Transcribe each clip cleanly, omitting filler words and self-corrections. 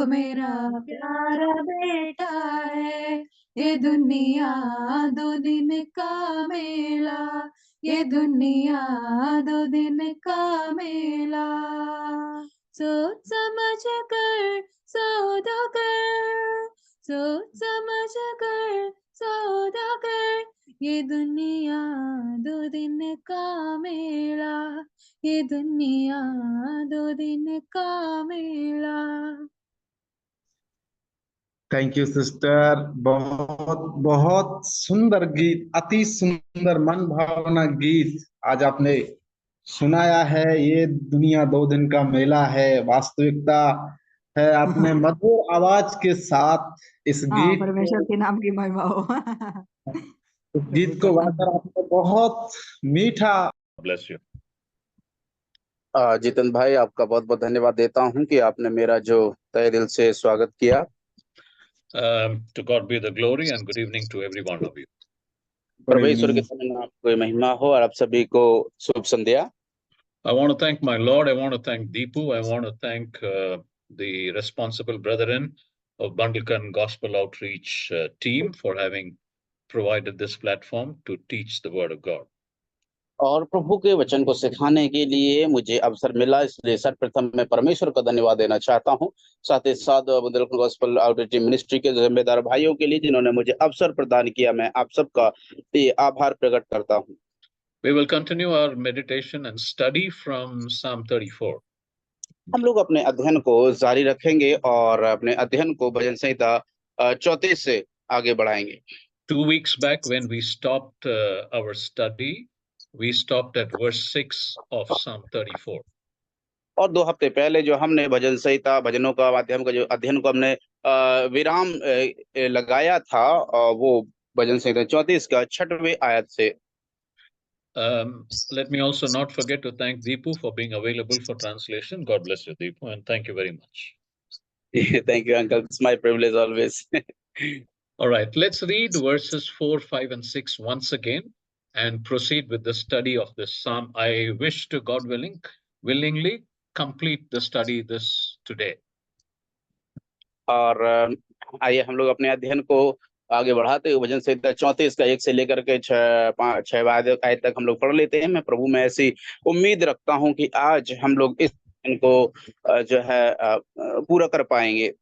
मेरा प्यारा बेटा है। ये दुनिया दो दिन का मेला, ये दुनिया दो दिन का मेला। सोच समझ कर सौदागर, सोच समझ कर सौदागर, ये दुनिया दो दिन का मेला, ये दुनिया दो दिन का मेला। Thank you sister. बहुत बहुत सुंदर गीत, अति सुंदर मन भावना गीत आज आपने सुनाया है। ये दुनिया दो दिन का मेला है, वास्तविकता है। आपने मधुर आवाज के साथ इस हाँ, गीत परमेश्वर को के नाम की महिमा हो। इस गीत को गाकर आपने बहुत मीठा। Bless you. जितन भाई, आपका बहुत बहुत धन्यवाद देता हूं कि आपने मेरा जो तहे दिल से स्वागत किया। To God be the glory and good evening to every one of you. परमेश्वर के नाम को महिमा हो और आप सभी को शुभ संध्या। I want to thank my Lord. I want to thank Deepu. I want to thank the responsible brethren of Bandilkan Gospel Outreach team for having provided this platform to teach the Word of God. और प्रभु के वचन को सिखाने के लिए मुझे अवसर मिला, इसलिए सर्वप्रथम मैं परमेश्वर का धन्यवाद देना चाहता हूं। साथ ही साथ बंदिलखंड गॉस्पेल आउटरीच मिनिस्ट्री के जिम्मेदार भाइयों के लिए जिन्होंने मुझे अवसर प्रदान किया, मैं आप सबका आभार प्रकट करता हूं। We will continue our meditation and study from Psalm 34. हम लोग अपने अध्ययन को जारी रखेंगे और अपने अध्ययन को भजन संहिता 34 से आगे बढ़ाएंगे। 2 weeks back when we stopped our study, we stopped at verse 6 of Psalm 34. और 2 हफ्ते पहले जो हमने भजन संहिता भजनों का माध्यम का जो अध्ययन को हमने विराम लगाया था, वो भजन संहिता 34 का 6वें आयत से। Let me also not forget to thank Deepu for being available for translation. God bless you, Deepu, and thank you very much. Thank you, Uncle. It's my privilege always. All right, let's read verses 4, 5, and 6 once again and proceed with the study of this psalm. I wish to God willingly complete the study this today. और आइए हम लोग अपने अध्ययन को आगे बढ़ाते हुए भजन संहिता 34 का 1 से लेकर के 6 आयत तक हम लोग पढ़ लेते हैं। मैं प्रभु में ऐसी उम्मीद रखता हूं कि आज हम लोग इनको जो है पूरा कर पाएंगे।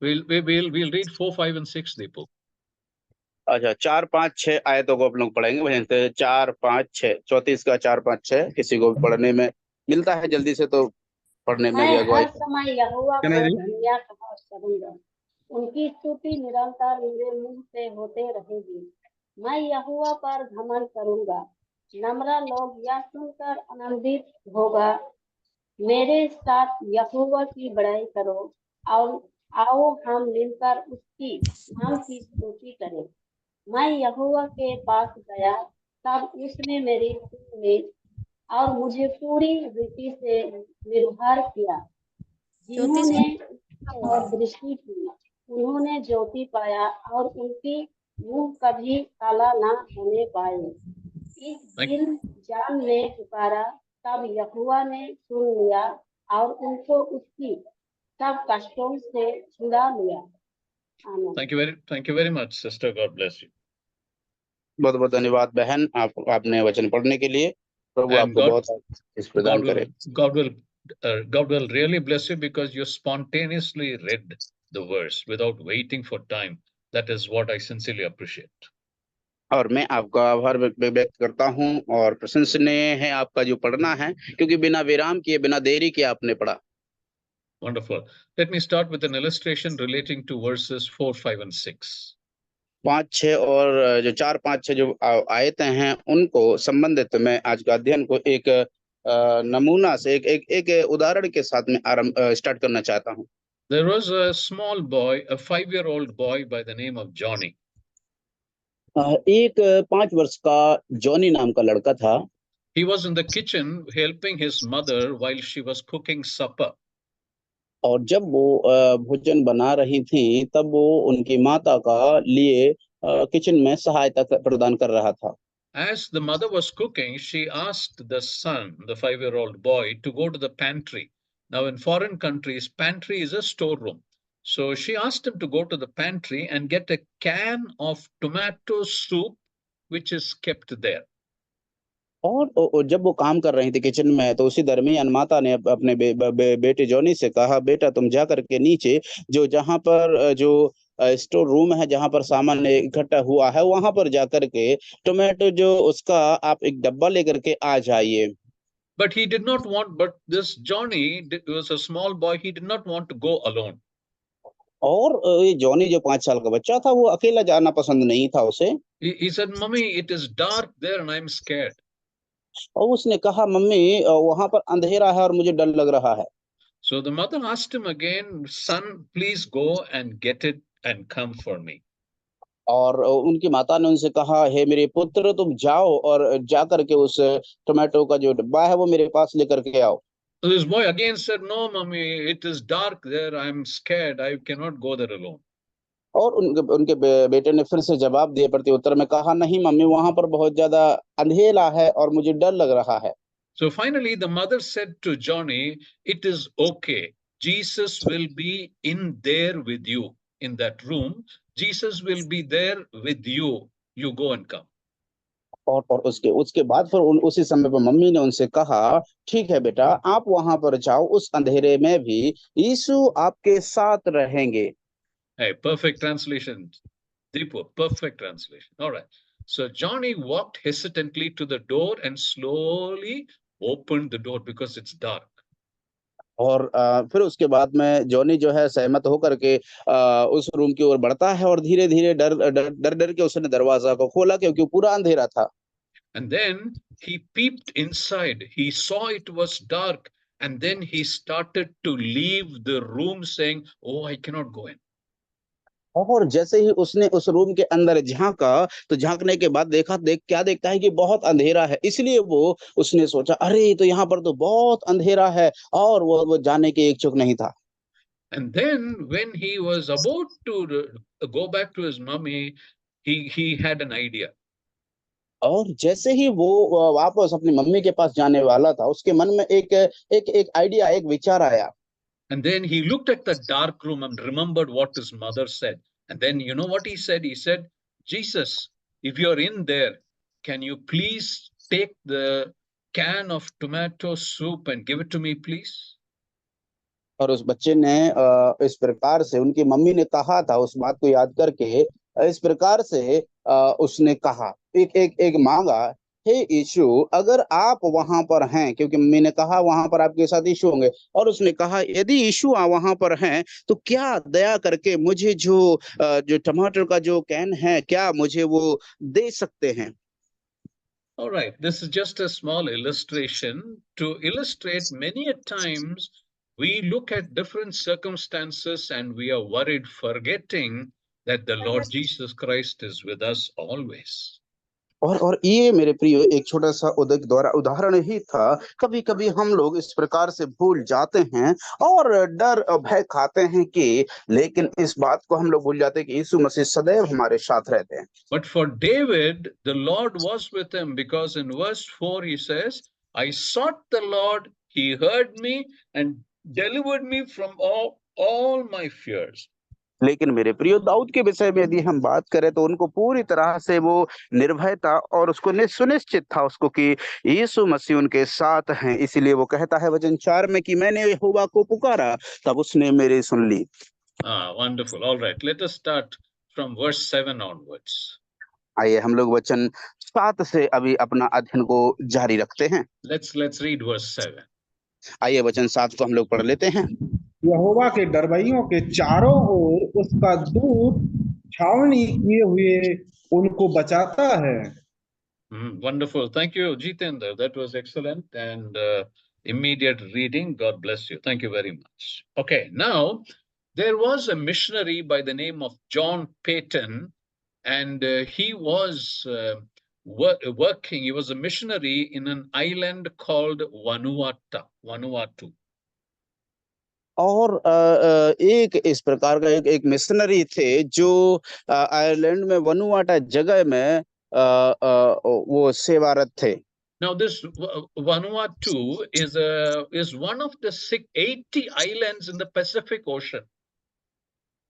We'll read 4, 5, and 6, Deepu. अच्छा, 4, 5, 6 आयतों को आप लोग पढ़ेंगे भजन से 4, 5, 6 34 का 4, 5, 6 किसी को भी पढ़ने में मिलता है जल्दी से तो पढ़ने में भी अगुवाई। हर समय यहोवा को धन्यवाद करूंगा, उनकी स्तुति निरंतर मेरे मुंह से होते रहेगी। मैं यहोवा पर घमंड करूंगा, नम्र लोग यह सुनकर आनंदित होगा। मेरे साथ यहोवा की बड़ाई करो और आओ हम मिलकर उसकी नाम की स्तुति करें। मैं यहोवा के पास गया, तब उसने मेरी सुन ली और मुझे पूरी रीति से निर्भर किया। जिन्होंने और दृष्टि की, उन्होंने ज्योति पाया और उनकी मुंह कभी काला ना होने पाए। इस दिन जान ने पुकारा, तब यहोवा ने सुन लिया और उनको उसकी सब कष्टों से छुड़ा लिया। Thank you very much, sister. God bless you. बहुत बहुत धन्यवाद बहन, आपने वचन पढ़ने के लिए। प्रभु आपको बहुत इस प्रदान करे। God will really bless you because you spontaneously read the verse without waiting for time. That is what I sincerely appreciate. और मैं आपका आभार व्यक्त करता हूं और प्रशंसनीय है आपका जो पढ़ना है, क्योंकि बिना विराम किए बिना देरी के आपने पढ़ा। Wonderful. Let me start with an illustration relating to verses 4, 5, and 6. 5, 6 और जो 4, 5, 6 जो आयतें हैं उनको संबंधित मैं आज का अध्ययन को एक नमूना से एक उदाहरण के साथ में स्टार्ट करना चाहता हूं। There was a small boy, a 5-year-old boy by the name of Johnny. एक 5 वर्ष का जॉनी नाम का लड़का था। He was in the kitchen helping his mother while she was cooking supper. और जब वो भोजन बना रही थी, तब वो उनकी माता का लिए किचन में सहायता प्रदान कर रहा था। As the mother was cooking, she asked the son, the 5-year-old boy, to go to the pantry. Now, in foreign countries, pantry is a storeroom. So she asked him to go to the pantry and get a can of tomato soup, which is kept there. और जब वो काम कर रही थी kitchen में, तो उसी दरमियान माता ने अपने बेटे जॉनी से कहा, बेटा तुम जा करके नीचे जो जहां पर जो स्टोर रूम है, जहां पर सामान इकट्ठा हुआ है, वहां पर जाकर के टोमेटो जो उसका आप एक डब्बा लेकर के आ जाइए। But he did not want, but this Johnny was a small boy, he did not want to go alone. और ये जॉनी जो 5 साल का बच्चा था, वो अकेला जाना पसंद नहीं था उसे। He said, Mummy, it is dark there and I'm scared. और उसने कहा, मम्मी वहां पर अंधेरा है और मुझे डर लग रहा है। So the mother asked him again, son, please go and get it and come for me. और उनकी माता ने उनसे कहा, हे मेरे पुत्र, तुम जाओ और जा करके उस टोमेटो का जो डब्बा है वो मेरे पास लेकर के आओ। So this boy again said, no, Mummy, it is dark there. I'm scared. I cannot go there alone. और उनके बेटे ने फिर से जवाब दिए, प्रत्युत्तर में कहा, नहीं मम्मी, वहां पर बहुत ज्यादा अंधेरा है और मुझे डर लग रहा है। So finally, the mother said to Johnny, it is okay. Jesus will be in there with you in that room. Jesus will be there with you. You go and come. और उसके बाद फिर उसी समय पर मम्मी ने उनसे कहा, ठीक है बेटा, आप वहां पर जाओ, उस अंधेरे में भी यीशु आपके साथ रहेंगे। Hey, perfect translation. Deepu, perfect translation. All right. So Johnny walked hesitantly to the door and slowly opened the door because it's dark. और फिर उसके बाद में जॉनी जो है सहमत होकर के उस रूम की ओर बढ़ता है और धीरे धीरे डर के उसने दरवाजा को खोला, क्योंकि पूरा अंधेरा था। And then he peeped inside. He saw it was dark. And then he started to leave the room saying, oh, I cannot go in. और जैसे ही उसने उस रूम के अंदर झांका, तो झांकने के बाद क्या देखता है कि बहुत अंधेरा है, इसलिए उसने सोचा, अरे तो यहाँ पर तो बहुत अंधेरा है, और वो जाने के इच्छुक नहीं था। And then when he was about to go back to his mummy, he had an idea. और जैसे ही वो वापस अपनी मम्मी के पास जाने वाला था, उसके मन में एक आइडिया, एक विचार आया। And then he looked at the dark room and remembered what his mother said. And then you know what he said? He said, Jesus, if you're in there, can you please take the can of tomato soup and give it to me, please? और उस बच्चे ने इस प्रकार से, उनकी mummy ने कहा था, उस बात को याद करके इस प्रकार से उसने कहा, एक मांगा, हे यीशु, अगर आप वहां पर हैं, क्योंकि मम्मी ने कहा वहां पर आपके साथ यीशु होंगे, और उसने कहा, यदि यीशु वहां पर हैं, तो क्या दया करके मुझे जो टमाटर का जो कैन है, क्या मुझे वो दे सकते हैं? All right, this is just a small illustration to illustrate many a times we look at different circumstances and we are worried, forgetting that the Lord Jesus Christ is with us always. और ये मेरे प्रिय एक छोटा सा उदाहरण ही था। कभी कभी हम लोग इस प्रकार से भूल जाते हैं और डर भय खाते हैं कि, लेकिन इस बात को हम लोग भूल जाते हैं कि यीशु मसीह सदैव हमारे साथ रहते हैं। But for David, the Lord was with him, because in verse 4 he says, I sought the Lord, he heard me and delivered me from all my fears. लेकिन मेरे प्रिय, दाऊद के विषय में यदि हम बात करें, तो उनको पूरी तरह से वो निर्भयता और उसको सुनिश्चित था उसको कि यीशु मसीह उनके साथ हैं। इसीलिए वो कहता है वचन 4 में कि मैंने यहोवा को पुकारा, तब उसने मेरी सुन ली। Wonderful. All right, let us start from verse 7 onwards. आइए हम लोग वचन 7 से अभी अपना अध्ययन को जारी रखते हैं। Let's read verse 7. आइए वचन 7 को हम लोग पढ़ लेते हैं। यहोवा के डरवैयों के चारों ओर उसका दूत छावनी किए हुए उनको बचाता है। Wonderful. Thank you, Jitendra. That was excellent and immediate reading. God bless you. Thank you very much. Okay, now there was a missionary by the name of John Paton, and he was working. He was a missionary in an island called Vanuatu. और एक इस प्रकार का एक missionary थे जो Ireland में वनुआटा जगह में वो सेवारत थे। Now this Vanuatu is one of the 80 islands in the Pacific Ocean.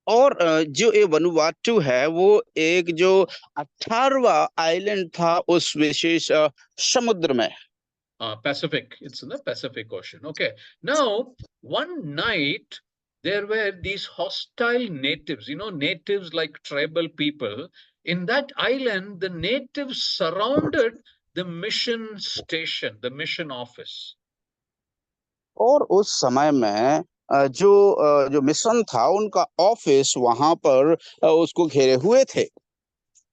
और जो ये वनुवाटू है वो एक जो 18वां आइलैंड था उस विशेष समुद्र में। Pacific. It's in the Pacific Ocean. Okay. Now, one night, there were these hostile natives, natives like tribal people. In that island, the natives surrounded the mission station, the mission office. और उस समय में जो mission था उनका office वहां पर उसको घेरे हुए थे।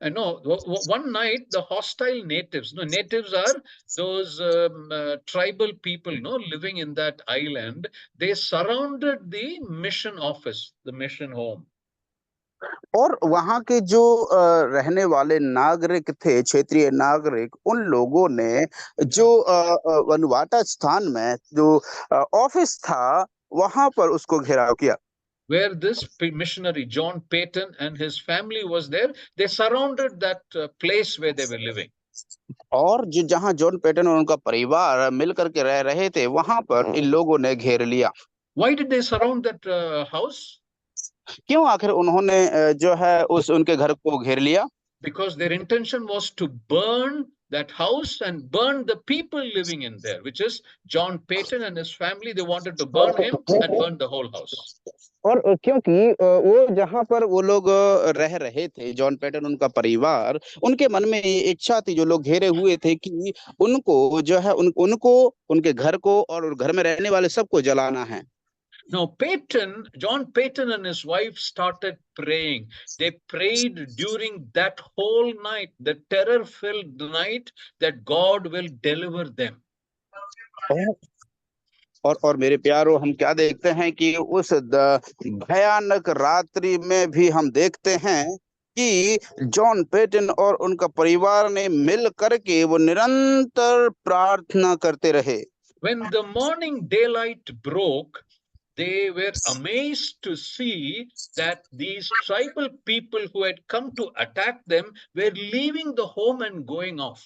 I know one night the hostile natives, natives are those tribal people, living in that island. They surrounded the mission office, the mission home. और वहां के जो रहने वाले नागरिक थे, क्षेत्रीय नागरिक, उन लोगों ने जो वनवाटा स्थान में जो ऑफिस था वहां पर उसको घेराव किया। Where this missionary John Peyton and his family was there, they surrounded that place where they were living. और जो जहां जॉन पेटन और उनका परिवार मिलकर के रह रहे थे वहां पर इन लोगों ने घेर लिया। Why did they surround that house? क्यों आखिर उन्होंने जो है उस उनके घर को घेर लिया? Because their intention was to burn that house and burn the people living in there, which is John Peyton and his family. They wanted to burn him and burn the whole house. और क्योंकि वो जहां पर वो लोग रह रहे थे, जॉन पैटन उनका परिवार, उनके मन में ये इच्छा थी, जो लोग घेरे हुए थे, कि उनको जो है उनको उनके घर को और घर में रहने वाले सबको जलाना है। Now, John Peyton and his wife started praying. They prayed during that whole night, the terror-filled night, that God will deliver them. और मेरे प्यारो, हम क्या देखते हैं कि उस भयानक रात्रि में भी हम देखते हैं कि जॉन पेटन और उनका परिवार ने मिल करके वो निरंतर प्रार्थना करते रहे। When the morning daylight broke, they were amazed to see that these tribal people who had come to attack them were leaving the home and going off.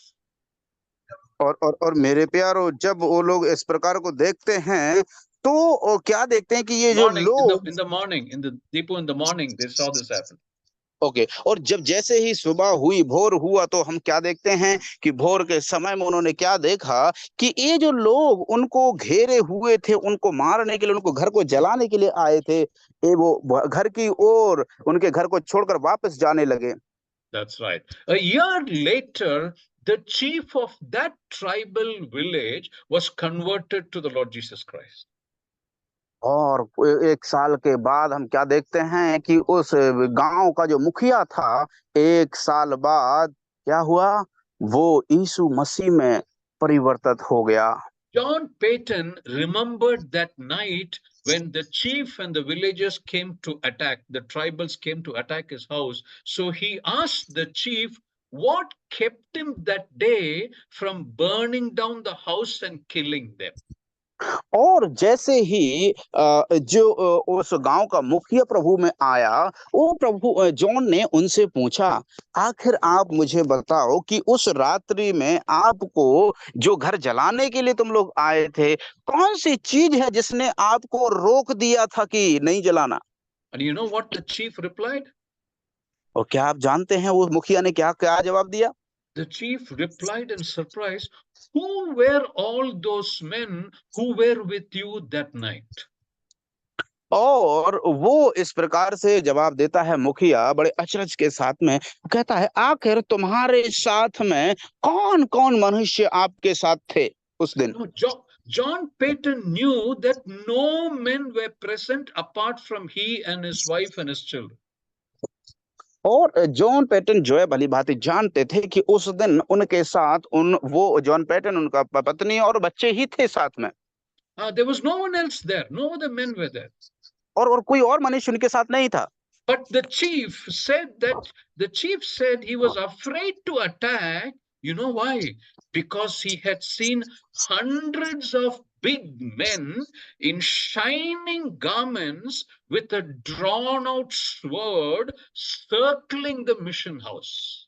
और मेरे प्यारो, जब वो लोग इस प्रकार को देखते हैं तो क्या देखते हैं कि ये जो लोग in the morning they saw this happen. Okay, और जब जैसे ही सुबह हुई, भोर हुआ, तो हम क्या देखते हैं कि भोर के समय में उन्होंने क्या देखा कि ये जो लोग उनको घेरे हुए थे, उनको मारने के लिए, उनको घर को जलाने के लिए आए थे, ये वो घर की ओर उनके घर को छोड़कर वापस जाने लगे। That's right. A year later, the chief of that tribal village was converted to the Lord Jesus Christ. और 1 साल के बाद हम क्या देखते हैं कि उस गांव का जो मुखिया था, 1 साल बाद क्या हुआ, वो यीशु मसीह में परिवर्तित हो गया। John Peyton remembered that night when the chief and the villagers came to attack, the tribals came to attack his house. So he asked the chief what kept him that day from burning down the house and killing them. और जैसे ही जो उस गांव का मुखिया प्रभु में आया, वो प्रभु जॉन ने उनसे पूछा, आखिर आप मुझे बताओ कि उस रात्रि में आपको जो घर जलाने के लिए तुम लोग आए थे, कौन सी चीज है जिसने आपको रोक दिया था कि नहीं जलाना? And you know what the chief replied? और क्या आप जानते हैं वो मुखिया ने क्या क्या जवाब दिया? The chief replied in surprise, who were all those men who were with you that night? और वो इस प्रकार से जवाब देता है, मुखिया बड़े अचरज के साथ में कहता है, आखिर तुम्हारे साथ में कौन कौन मनुष्य आपके साथ थे उस दिन? John Peyton knew that no men were present apart from he and his wife and his children. और जॉन पैटन जो है भली भांति जानते थे कि उस दिन उनके साथ वो जॉन पैटन, उनका पत्नी और बच्चे ही थे साथ में। There was no one else there. No other men were there. और कोई और मनुष्य उनके साथ नहीं था। But the chief said he was afraid to attack. You know why? Because he had seen hundreds of big men in shining garments with a drawn out sword circling the mission house.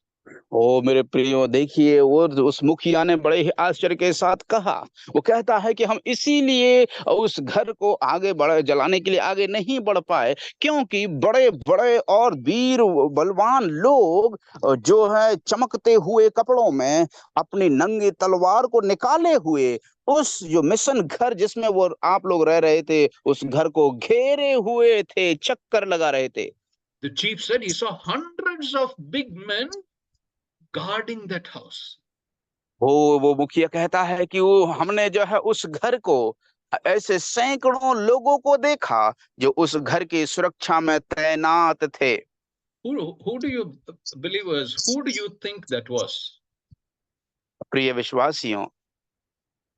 ओ मेरे प्रियो, देखिए वो उस मुखिया ने बड़े ही आश्चर्य के साथ कहा। वो कहता है कि हम इसीलिए उस घर को आगे बढ़ जलाने के लिए आगे नहीं बढ़ पाए, क्योंकि बड़े बड़े और वीर बलवान लोग जो है चमकते हुए कपड़ों में अपनी नंगी तलवार को निकाले हुए उस जो मिशन घर जिसमें वो आप लोग रह रहे थे, उस घर को घेरे हुए थे, चक्कर लगा रहे थे। The chief said he saw hundreds of big men guarding that house. वो मुखिया कहता है कि वो हमने जो है उस घर को ऐसे सैकड़ों लोगों को देखा जो उस घर की सुरक्षा में तैनात थे। Who do you believers, who do you think that was? प्रिय विश्वासियों,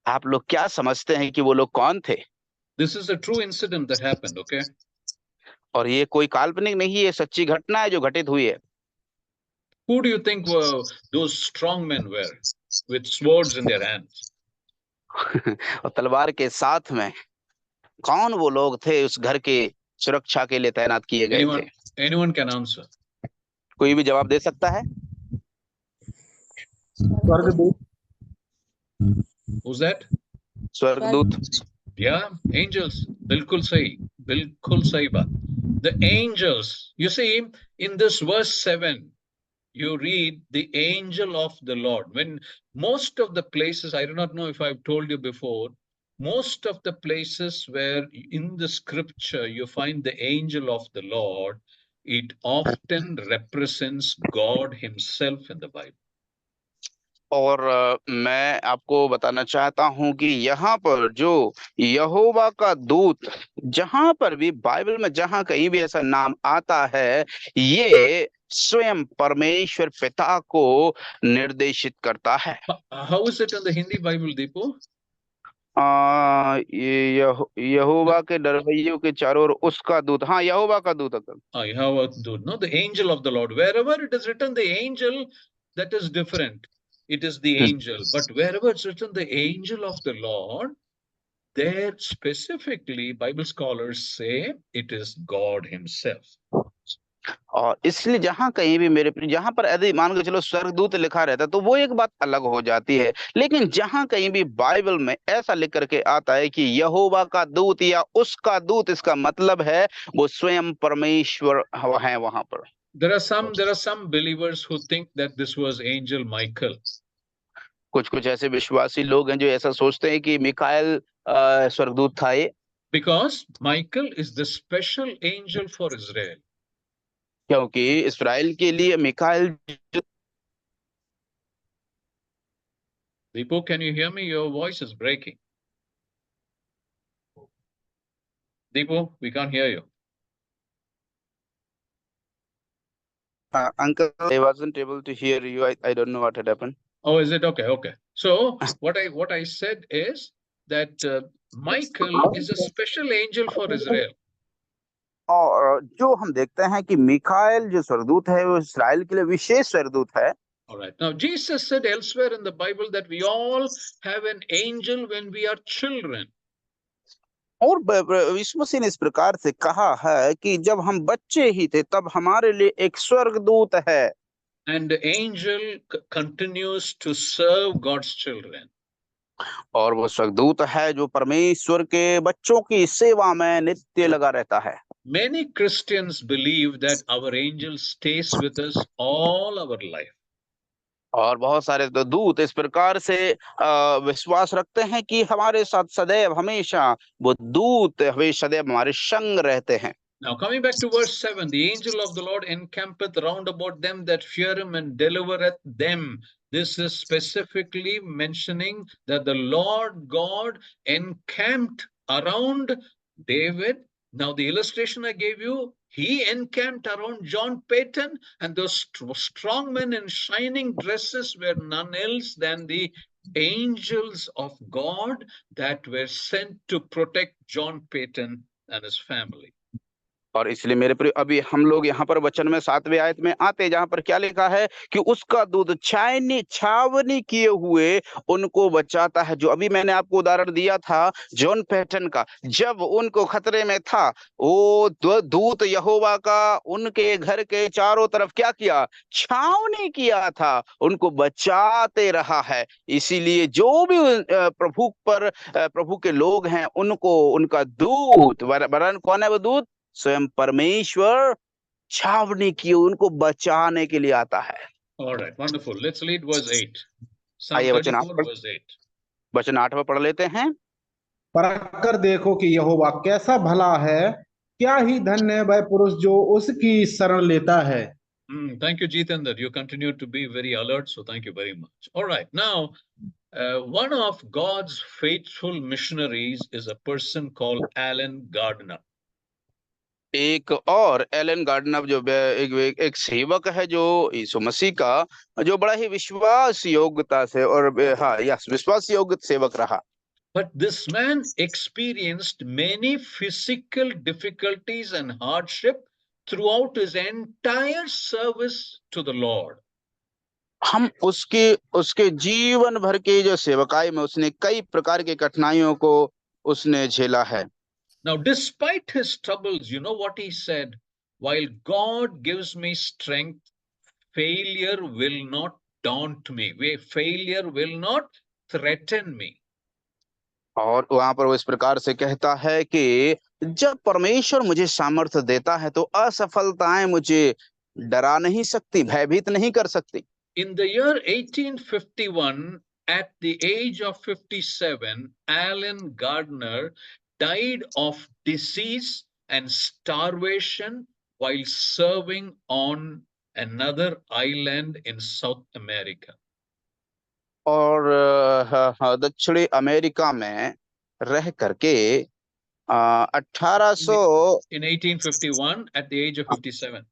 आप लोग क्या समझते हैं कि वो लोग कौन थे? This is a true incident that happened, okay? और ये कोई काल्पनिक नहीं है, सच्ची घटना है जो घटित हुई है। Who do you think were those strong men were with swords in their hands? और तलवार के साथ में कौन वो लोग थे उस घर के सुरक्षा के लिए तैनात किए गए थे? Anyone can answer. कोई भी जवाब दे सकता है? स्वर्गदूत। Who's that? स्वर्गदूत। Yeah, angels. Bilkul sahi baat. The angels. You see, in this verse 7, you read the angel of the Lord. When most of the places, I do not know if I've told you before, most of the places where in the scripture you find the angel of the Lord, it often represents God himself in the Bible. और मैं आपको बताना चाहता हूं कि यहाँ पर जो यहोवा का दूत, जहां पर भी बाइबल में जहां कहीं भी ऐसा नाम आता है, ये स्वयं परमेश्वर पिता को निर्देशित करता है। How is it in the Hindi Bible, Deepu? यहोवा के डरवैयों के चारों ओर उसका दूत। हाँ, यहोवा का दूत। Yahweh दूत, no, the angel of the Lord. Wherever it is written the angel, that is different. It is the angel. But wherever it's written the angel of the Lord, there specifically Bible scholars say it is God himself. और इसलिए जहां कहीं भी मेरे जहां पर यदि मान के चलो स्वर्गदूत लिखा रहता है तो वो एक बात अलग हो जाती है, लेकिन जहां कहीं भी बाइबल में ऐसा लिख करके आता है कि यहोवा का दूत या उसका दूत, इसका मतलब है वो स्वयं परमेश्वर है वहां पर। There are some believers who think that this was angel Michael. कुछ ऐसे विश्वासी लोग हैं जो ऐसा सोचते हैं कि मिकाएल स्वर्गदूत था ये, because Michael is the special angel for Israel. क्योंकि इस्राएल के लिए Mikael. Deepu, can you hear me? Your voice is breaking. Deepu, we can't hear you. Uncle, I wasn't able to hear you. I don't know what had happened. Oh, is it? Okay. So what I said is that Michael is a special angel for Israel. और जो हम देखते हैं कि Mikael जो स्वर्गदूत है वो इस्राएल के लिए विशेष स्वर्गदूत है। All right. Now, Jesus said elsewhere in the Bible that we all have an angel when we are children. और यीशु मसीह ने इस प्रकार से कहा है कि जब हम बच्चे ही थे तब हमारे लिए एक स्वर्गदूत है। And the angel continues to serve God's children. और वो स्वर्गदूत है जो परमेश्वर के बच्चों की सेवा में नित्य लगा रहता है। Many Christians believe that our angel stays with us all our life. और बहुत सारे दूत इस प्रकार से विश्वास रखते हैं कि हमारे साथ सदैव हमेशा वो दूत सदैव हमारे संग रहते हैं। Now, coming back to verse 7, the angel of the Lord encampeth round about them that fear him and delivereth them. This is specifically mentioning that the Lord God encamped around David. Now, the illustration I gave you, he encamped around John Payton, and those strong men in shining dresses were none else than the angels of God that were sent to protect John Payton and his family. और इसलिए मेरे प्रिय अभी हम लोग यहाँ पर वचन में 7वें आयत में आते हैं, जहाँ पर क्या लिखा है कि उसका दूध छावनी किए हुए उनको बचाता है। जो अभी मैंने आपको उदाहरण दिया था जॉन पैटन का, जब उनको खतरे में था, वो दूत यहोवा का उनके घर के चारों तरफ क्या किया? छावनी किया था, उनको बचाते रहा है। इसीलिए जो भी प्रभु के लोग हैं, उनको उनका दूत, वरन कौन है वो दूत? स्वयं परमेश्वर छावनी की उनको बचाने के लिए आता है। All right, wonderful. Let's read verse 8. Psalm आइए वचन 34, verse 8. 8 पढ़ लेते हैं। परख कर देखो कि यहोवा कैसा भला है, क्या ही धन्य है वह पुरुष जो उसकी शरण लेता है। Thank you, Jitendra. You continue to be very alert, so thank you very much. All right, now, one of God's faithful missionaries is a person called Alan Gardner. एक और एलन गार्डनर जो एक सेवक है जो यीशु मसीह का, जो बड़ा ही विश्वास योग्यता से और विश्वास योग्य सेवक रहा। But this man experienced many physical difficulties and hardship throughout his entire service to the Lord. हम उसके जीवन भर के जो सेवकाई में उसने कई प्रकार के कठिनाइयों को उसने झेला है। Now, despite his troubles, you know what he said? While God gives me strength, failure will not daunt me. Failure will not threaten me. और वहां पर वो इस प्रकार से कहता है कि जब परमेश्वर मुझे सामर्थ्य देता है तो असफलताएं मुझे डरा नहीं सकती, भयभीत नहीं कर सकती। In the year 1851, at the age of 57, Alan Gardner died of disease and starvation while serving on another island in South America. और दक्षिणी अमेरिका में रह करके 1800 In 1851, at the age of 57.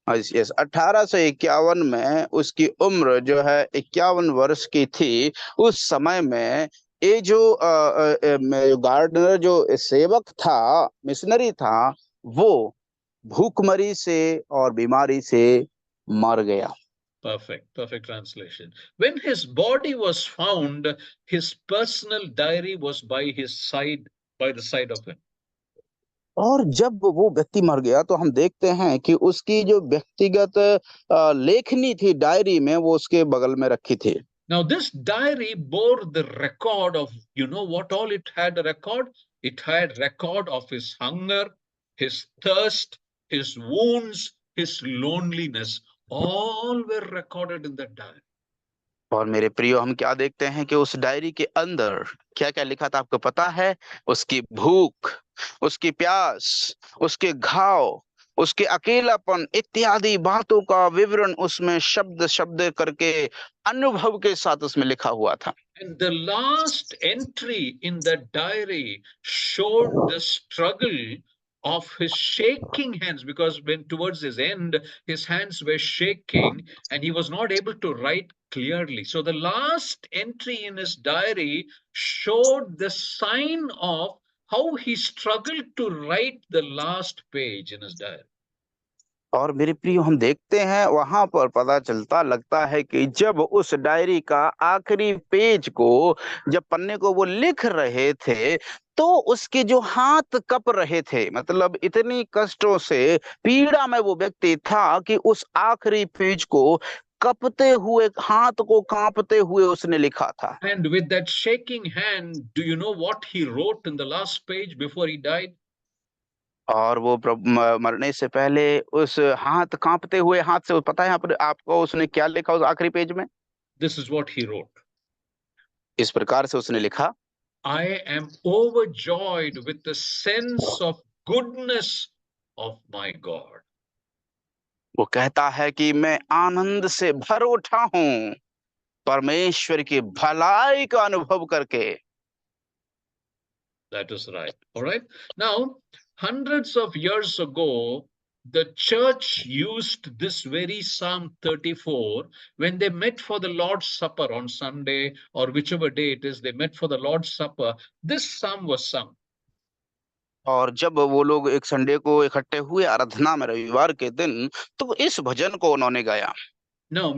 1851 में उसकी उम्र जो है 51 वर्ष की थी। उस समय में ये जो गार्डनर जो सेवक था, मिशनरी था, वो भूखमरी से और बीमारी से मर गया। Perfect translation. When his body was found, his personal diary was by the side of him. और जब वो व्यक्ति मर गया तो हम देखते हैं कि उसकी जो व्यक्तिगत लेखनी थी डायरी में, वो उसके बगल में रखी थी। Now this diary bore the record of, you know what all it had a record? It had record of his hunger, his thirst, his wounds, his loneliness. All were recorded in that diary. और मेरे प्रियो, हम क्या देखते हैं कि उस diary के अंदर क्या क्या लिखा था, आपको पता है? उसकी भूख, उसकी प्यास, उसके घाव, उसके अकेलापन इत्यादि बातों का विवरण उसमें शब्द शब्द करके अनुभव के साथ उसमें लिखा हुआ था। And the last entry in the diary showed the struggle of his shaking hands, because when towards his end, his hands were shaking and he was not able to write clearly. So the last entry in his diary showed the sign of how he struggled to write the last page in his diary. और मेरे प्रियो, हम देखते हैं वहां पर पता चलता लगता है कि जब उस डायरी का आखिरी पेज को, जब पन्ने को वो लिख रहे थे, तो उसके जो हाथ कप रहे थे, मतलब इतनी कष्टों से पीड़ा में वो व्यक्ति था कि उस आखिरी पेज को कपते हुए, हाथ को कांपते हुए उसने लिखा था। And with that shaking hand, do you know what he wrote in the last page before he died? और वो मरने से पहले उस हाथ कांपते हुए हाथ से, पता है आपको उसने क्या लिखा उस आखिरी पेज में? This is what he wrote. इस प्रकार से उसने लिखा, I am overjoyed with the sense of goodness of my God. वो कहता है कि मैं आनंद से भर उठा हूं परमेश्वर की भलाई का अनुभव करके। That is right. All right. Now, hundreds of years ago, the church used this very Psalm 34 when they met for the Lord's Supper on Sunday, or whichever day it is, they met for the Lord's Supper. This psalm was sung. और जब वो लोग एक Sunday को इकट्ठे हुए आराधना में रविवार के दिन, तो इस भजन को उन्होंने गाया। No,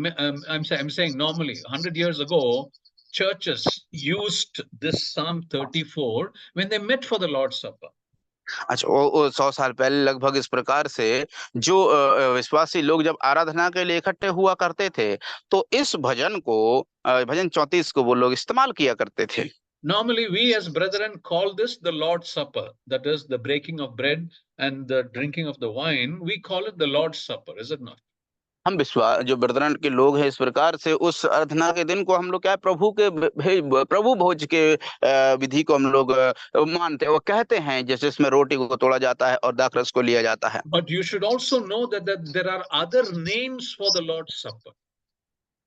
I'm saying normally 100 years ago, churches used this Psalm 34 when they met for the Lord's Supper. अच्छा, वो 100 साल पहले लगभग इस प्रकार से जो विश्वासी लोग जब आराधना के लिए इकट्ठे हुआ करते थे, तो इस भजन को भजन 34 को वो लोग इस्तेमाल किया करते थे। Normally, we as brethren call this the Lord's Supper. That is the breaking of bread and the drinking of the wine. We call it the Lord's Supper, is it not? हम विश्वास जो ब्रदरन के लोग हैं, इस प्रकार से उस आराधना के दिन को हम लोग क्या है, प्रभु भोज के विधि को हम लोग मानते हैं, वो कहते हैं, जैसे इसमें रोटी को तोड़ा जाता है और दाखरस को लिया जाता है। But you should also know that there are other names for the Lord's Supper.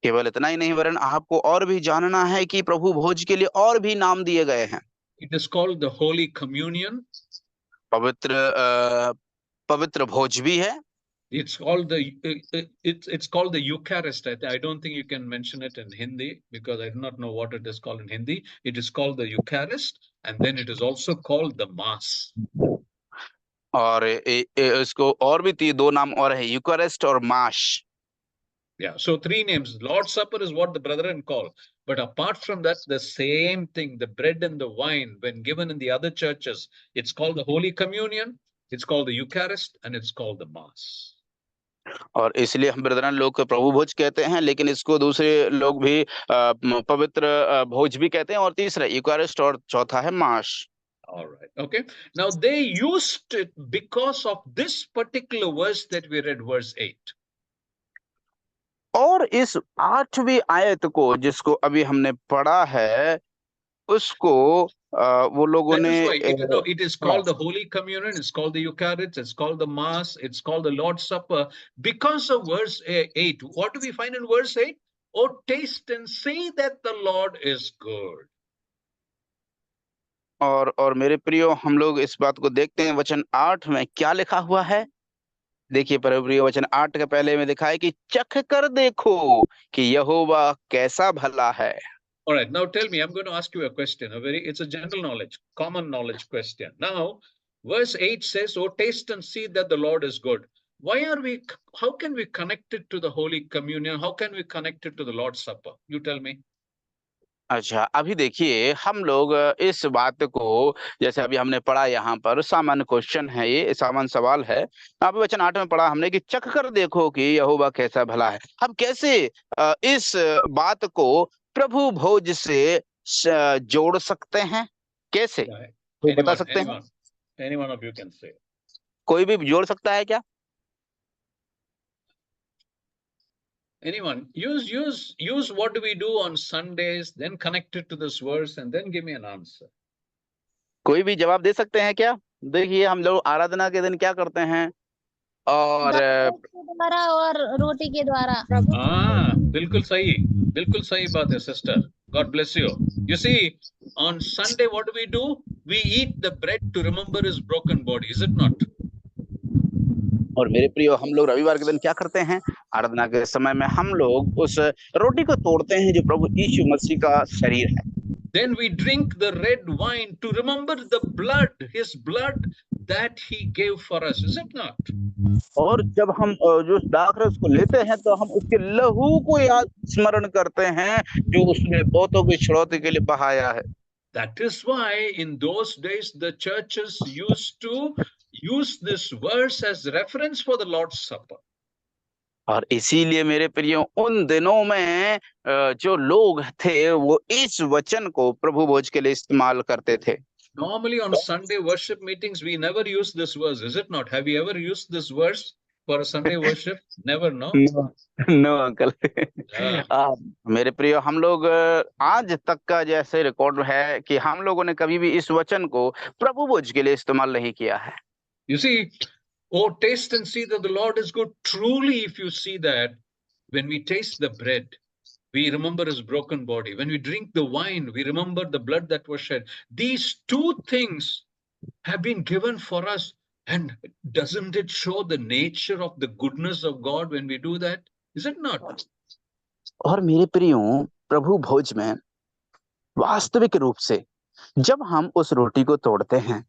केवल इतना ही नहीं, वरन आपको और भी जानना है कि प्रभु भोज के लिए और भी नाम दिए गए हैं। It is called the Holy Communion. पवित्र भोज भी है। It's called it's called the Eucharist. I don't think you can mention it in Hindi because I do not know what it is called in Hindi. It is called the Eucharist, and then it is also called the Mass. और इसको और भी दो नाम और है, यूकरिस्ट और माश। Yeah, so 3 names. Lord's Supper is what the brethren call. But apart from that, the same thing, the bread and the wine, when given in the other churches, it's called the Holy Communion, it's called the Eucharist, and it's called the Mass. और इसलिए हम Brethren लोग को प्रभु भोज कहते हैं, लेकिन इसको दूसरे लोग भी पवित्र भोज भी कहते हैं, और तीसरा यूकारिस्ट और चौथा है माश। All right, okay. Now they used it because of this particular verse that we read, verse 8. और इस 8वीं आयत को जिसको अभी हमने पढ़ा है, उसको वो लोगों ने it is called the Holy Communion, it's called the Eucharist, it's called the Mass, it's called the Lord's Supper because of verse 8. What do we find in verse 8? Oh, taste and see that the Lord is good. और मेरे प्रियो, हम लोग इस बात को देखते हैं, वचन 8 में क्या लिखा हुआ है। देखिए प्रियो, वचन 8 के पहले में लिखा है कि चख कर देखो कि यहोवा कैसा भला है। All right, now tell me, I'm going to ask you a question. It's a general knowledge, common knowledge question. Now, verse 8 says, "Oh, taste and see that the Lord is good." How can we connect it to the Holy Communion? How can we connect it to the Lord's Supper? You tell me. अच्छा, अभी देखिए, हम लोग इस बात को, जैसे अभी हमने पढ़ा, यहाँ पर सामान्य क्वेश्चन है, ये सामान्य सवाल है। अभी वचन 8 में पढ़ा हमने कि चख कर देखो कि यहोवा कैसा भला है। हम कैसे इस बात को प्रभु भोज से जोड़ सकते हैं? कैसे तो बता सकते हैं? Anyone of you can say. कोई भी जोड़ सकता है क्या? Anyone? Use what do we do on Sundays, then connect it to this verse, and then give me an answer. कोई भी जवाब दे सकते हैं क्या? देखिए, हम लोग आराधना के दिन क्या करते हैं, और द्वारा और रोटी के द्वारा। बिल्कुल सही बात है sister. God bless you. You see, on Sunday what do? We eat the bread to remember his broken body, is it not? और मेरे प्रियो, हम लोग रविवार के दिन क्या करते हैं? आराधना के समय में हम लोग उस रोटी को तोड़ते हैं जो प्रभु यीशु मसीह का शरीर है। Then we drink the red wine to remember the blood, his blood that he gave for us, is it not? और जब हम जो दाखरस को लेते हैं, तो हम उसके लहू को याद स्मरण करते हैं जो उसने बहुतों की छुड़ौती के लिए बहाया है। That is why in those days the churches used to use this verse as reference for the Lord's Supper. और इसीलिए मेरे प्रियो, उन दिनों में जो लोग थे वो इस वचन को प्रभु भोज के लिए इस्तेमाल करते थे। Normally on Sunday worship meetings we never use this verse, is it not? Have you ever used this verse for a Sunday worship? Never, no? No uncle. मेरे प्रियो, हम लोग आज तक का जैसे रिकॉर्ड है कि हम लोगों ने कभी भी इस वचन को प्रभु भोज के लिए इस्तेमाल नहीं किया है। You see, oh, taste and see that the Lord is good. Truly, if you see that, when we taste the bread, we remember his broken body. When we drink the wine, we remember the blood that was shed. These two things have been given for us. And doesn't it show the nature of the goodness of God when we do that? Is it not? और मेरे प्रियो, प्रभु भोज में वास्तविक रूप से जब हम उस रोटी को तोड़ते हैं,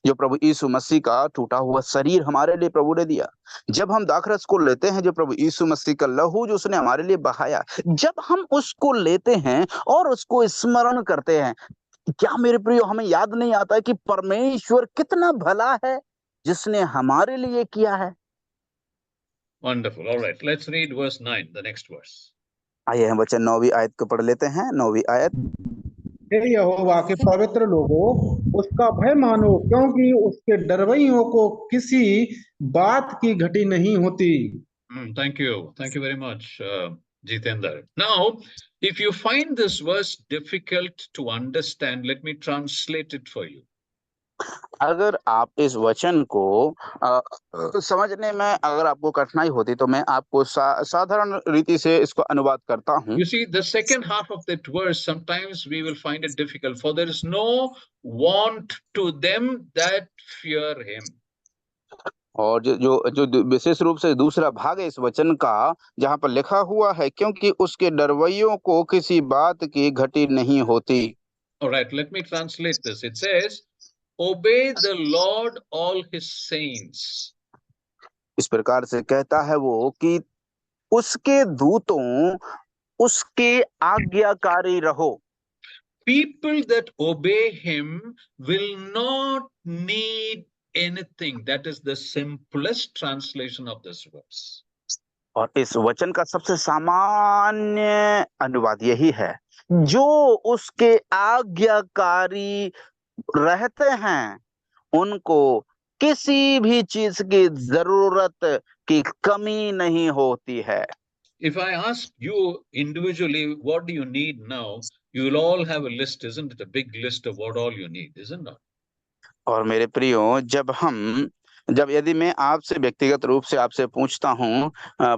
जो प्रभु यीशु मसीह का टूटा हुआ शरीर हमारे लिए प्रभु ने दिया, जब हम दाखरस को लेते हैं, जो प्रभु यीशु मसीह का लहू जो उसने हमारे लिए बहाया, जब हम उसको लेते हैं और उसको स्मरण करते हैं, क्या मेरे प्रियो हमें याद नहीं आता है कि परमेश्वर कितना भला है जिसने हमारे लिए किया है। Wonderful. All right, let's read verse 9, the next verse. आइए हम वचन 9वीं आयत को पढ़ लेते हैं। 9वीं आयत, हे यहोवा के पवित्र लोगों, उसका भय मानो, क्योंकि उसके डरवैयों को किसी बात की घटी नहीं होती। Thank you very much, Jitendra. Now, if you find this verse difficult to understand, let me translate it for you. अगर आप इस वचन को समझने में अगर आपको कठिनाई होती तो मैं आपको साधारण रीति से इसको अनुवाद करता हूँ। You see, the second half of that verse, sometimes we will find it difficult. For there is no want to them that fear him. और जो विशेष रूप से दूसरा भाग है इस वचन का, जहाँ पर लिखा हुआ है, क्योंकि उसके डरवैयों को किसी बात की घटी नहीं होती। All right, let me translate this. It says, obey the Lord all his saints. इस प्रकार से कहता है वो कि उसके दूतों उसके आज्ञाकारी रहो। People that obey him will not need anything. That is the simplest translation of this verse. और इस वचन का सबसे सामान्य अनुवाद यही है, जो उसके आज्ञाकारी रहते हैं उनको किसी भी चीज की जरूरत की कमी नहीं होती है। If I ask you individually, what do you need now? You will all have a list, isn't it? A big list of what all you need, isn't it? और मेरे प्रियो, जब यदि मैं आपसे व्यक्तिगत रूप से आपसे पूछता हूँ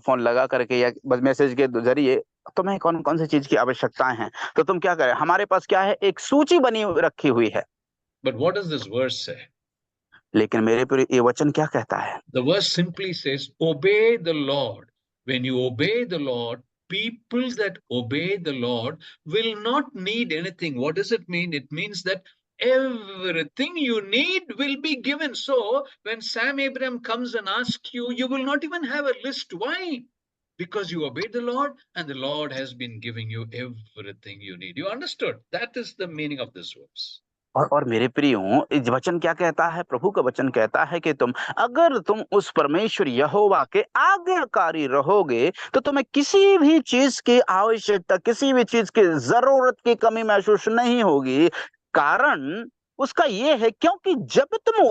फोन लगा करके या बस मैसेज के जरिए, तो मैं कौन कौन सी चीज की आवश्यकताएं हैं, तो तुम क्या करें? हमारे पास क्या है? एक सूची बनी रखी हुई है। But what does this verse say? लेकिन मेरे प्रिय, ये वचन क्या कहता है? The verse simply says, obey the Lord. When you obey the Lord, people that obey the Lord will not need anything. What does it mean? It means that everything you need will be given. So when Sam Abraham comes and asks you, you will not even have a list. Why? Because you obey the Lord and the Lord has been giving you everything you need. You understood? That is the meaning of this verse. और मेरे प्रियो, इस वचन क्या कहता है? प्रभु का वचन कहता है कि अगर तुम उस परमेश्वर यहोवा के आज्ञाकारी रहोगे तो तुम्हें किसी भी चीज की आवश्यकता, किसी भी चीज की जरूरत की कमी महसूस नहीं होगी। कारण उसका ये है, क्योंकि जब तुम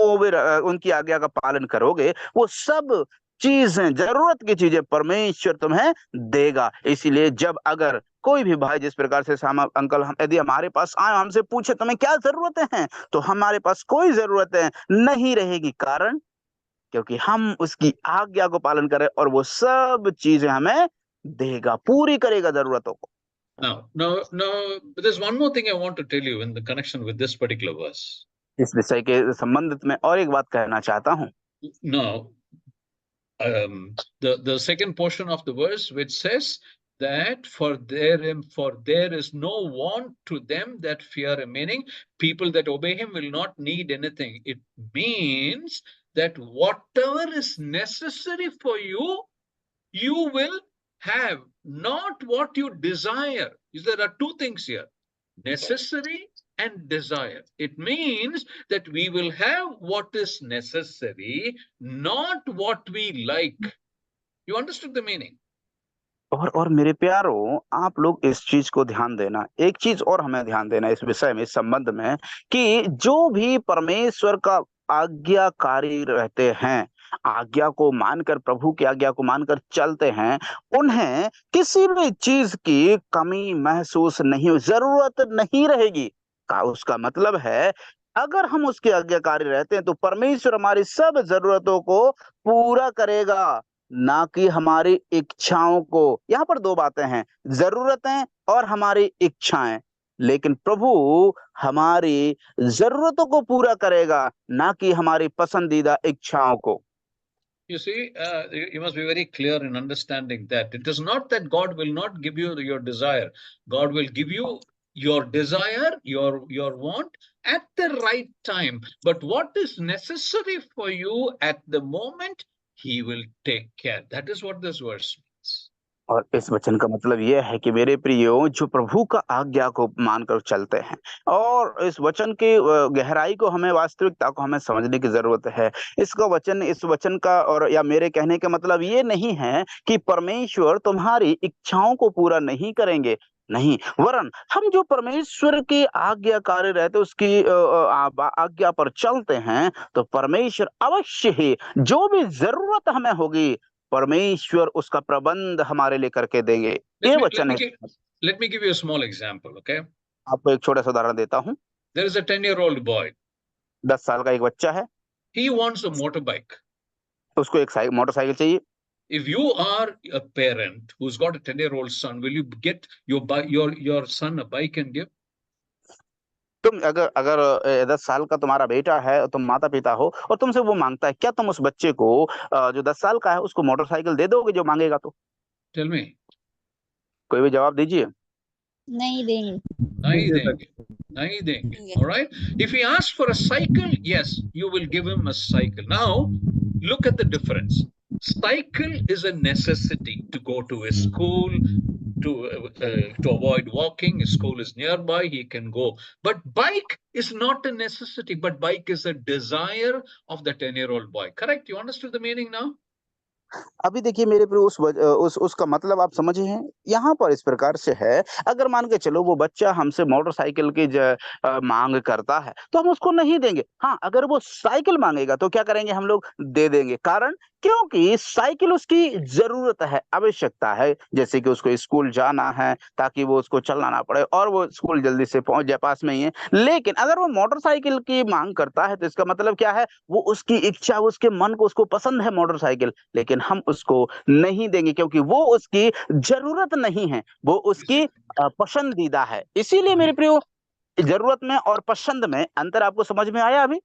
उनकी आज्ञा का पालन करोगे, वो सब चीजें, जरूरत की चीजें परमेश्वर तुम्हें देगा। इसीलिए जब अगर कोई भी भाई जिस प्रकार से अंकल यदि हमारे पास आए, हमसे पूछे तुम्हें क्या जरूरतें हैं, तो हमारे पास कोई जरूरतें नहीं रहेगी। कारण क्योंकि हम उसकी आज्ञा को पालन करें और वो सब चीजें हमें देगा, पूरी करेगा जरूरतों को। Now, there's one more thing I want to tell you in the connection with this particular verse. इस विषय के संबंधित में और एक बात कहना चाहता हूँ। Now, the second portion of the verse which says that for there is no want to them that fear him, meaning people that obey him will not need anything. It means that whatever is necessary for you, you will have, not what you desire. There are two things here, necessary and desire. It means that we will have what is necessary, not what we like. You understood the meaning? और मेरे प्यारो, आप लोग इस चीज को ध्यान देना। एक चीज और हमें ध्यान देना इस विषय में, इस संबंध में, कि जो भी परमेश्वर का आज्ञाकारी रहते हैं, आज्ञा को मानकर, प्रभु की आज्ञा को मानकर चलते हैं, उन्हें किसी भी चीज की कमी महसूस नहीं, जरूरत नहीं रहेगी। उसका मतलब है, अगर हम उसके आज्ञाकारी रहते हैं तो परमेश्वर हमारी सब जरूरतों को पूरा करेगा, ना कि हमारी इच्छाओं को। यहाँ पर दो बातें हैं, जरूरतें और हमारी इच्छाएं। लेकिन प्रभु हमारी जरूरतों को पूरा करेगा, ना कि हमारी पसंदीदा इच्छाओं को। You see, you must be very clear in understanding that it is not that God will not give you your desire. God will give you your desire, your want at the right time. But what is necessary for you at the moment, he will take care. That is what this verse means. और इस वचन का मतलब ये है कि मेरे प्रियो, जो प्रभु का आज्ञा को मानकर चलते हैं, और इस वचन की गहराई को, हमें वास्तविकता को हमें समझने की जरूरत है। इस वचन का और या मेरे कहने का मतलब ये नहीं है कि परमेश्वर तुम्हारी इच्छाओं को पूरा नहीं करेंगे, नहीं, वरन हम जो परमेश्वर की आज्ञाकारी रहते, उसकी आज्ञा पर चलते हैं, तो परमेश्वर अवश्य ही जो भी जरूरत हमें होगी, परमेश्वर उसका प्रबंध हमारे लिए करके देंगे। ये वचन है। Let me give you a small example, okay? आपको एक छोटा सा उदाहरण देता हूँ। There is a 10-year-old boy. 10 साल का एक बच्चा है। He wants a motorbike. उसको एक मोटरसाइकिल चाहिए। If you are a parent who's got a 10-year-old son, will you get your son a bike and give? तुम अगर 10 साल का तुम्हारा बेटा है, तुम माता पिता हो, और तुमसे वो मांगता है, क्या तुम उस बच्चे को जो 10 साल का है उसको मोटरसाइकिल दे दोगे जो मांगेगा तो? Tell me. कोई भी जवाब दीजिए। नहीं देंगे। नहीं देंगे. All right. If he asks for a cycle, yes, you will give him a cycle. Now, look at the difference. Cycle is a necessity to go to his school, to avoid walking. His school is nearby, he can go. But bike is not a necessity, but bike is a desire of the 10-year-old boy. Correct? You understood the meaning now? अभी देखिए मेरे प्रिय, उसका मतलब आप समझे हैं। यहाँ पर इस प्रकार से है, अगर मान के चलो वो बच्चा हमसे मोटरसाइकिल की मांग करता है, तो हम उसको नहीं देंगे। हाँ, अगर वो साइकिल मांगेगा तो क्या करेंगे, हम लोग दे देंगे। कारण, क्योंकि साइकिल उसकी जरूरत है, आवश्यकता है। जैसे कि उसको स्कूल जाना है, ताकि वो उसको चलना ना पड़े, और वो स्कूल जल्दी से पहुंच जाए, पास में ही है। लेकिन अगर वो मोटरसाइकिल की मांग करता है, तो इसका मतलब क्या है, वो उसकी इच्छा, उसके मन को, उसको पसंद है मोटरसाइकिल, लेकिन हम उसको नहीं देंगे, क्योंकि वो उसकी जरूरत नहीं है, वो उसकी पसंदीदा है। इसीलिए मेरे प्रियो, जरूरत में और पसंद में अंतर आपको समझ में आया अभी?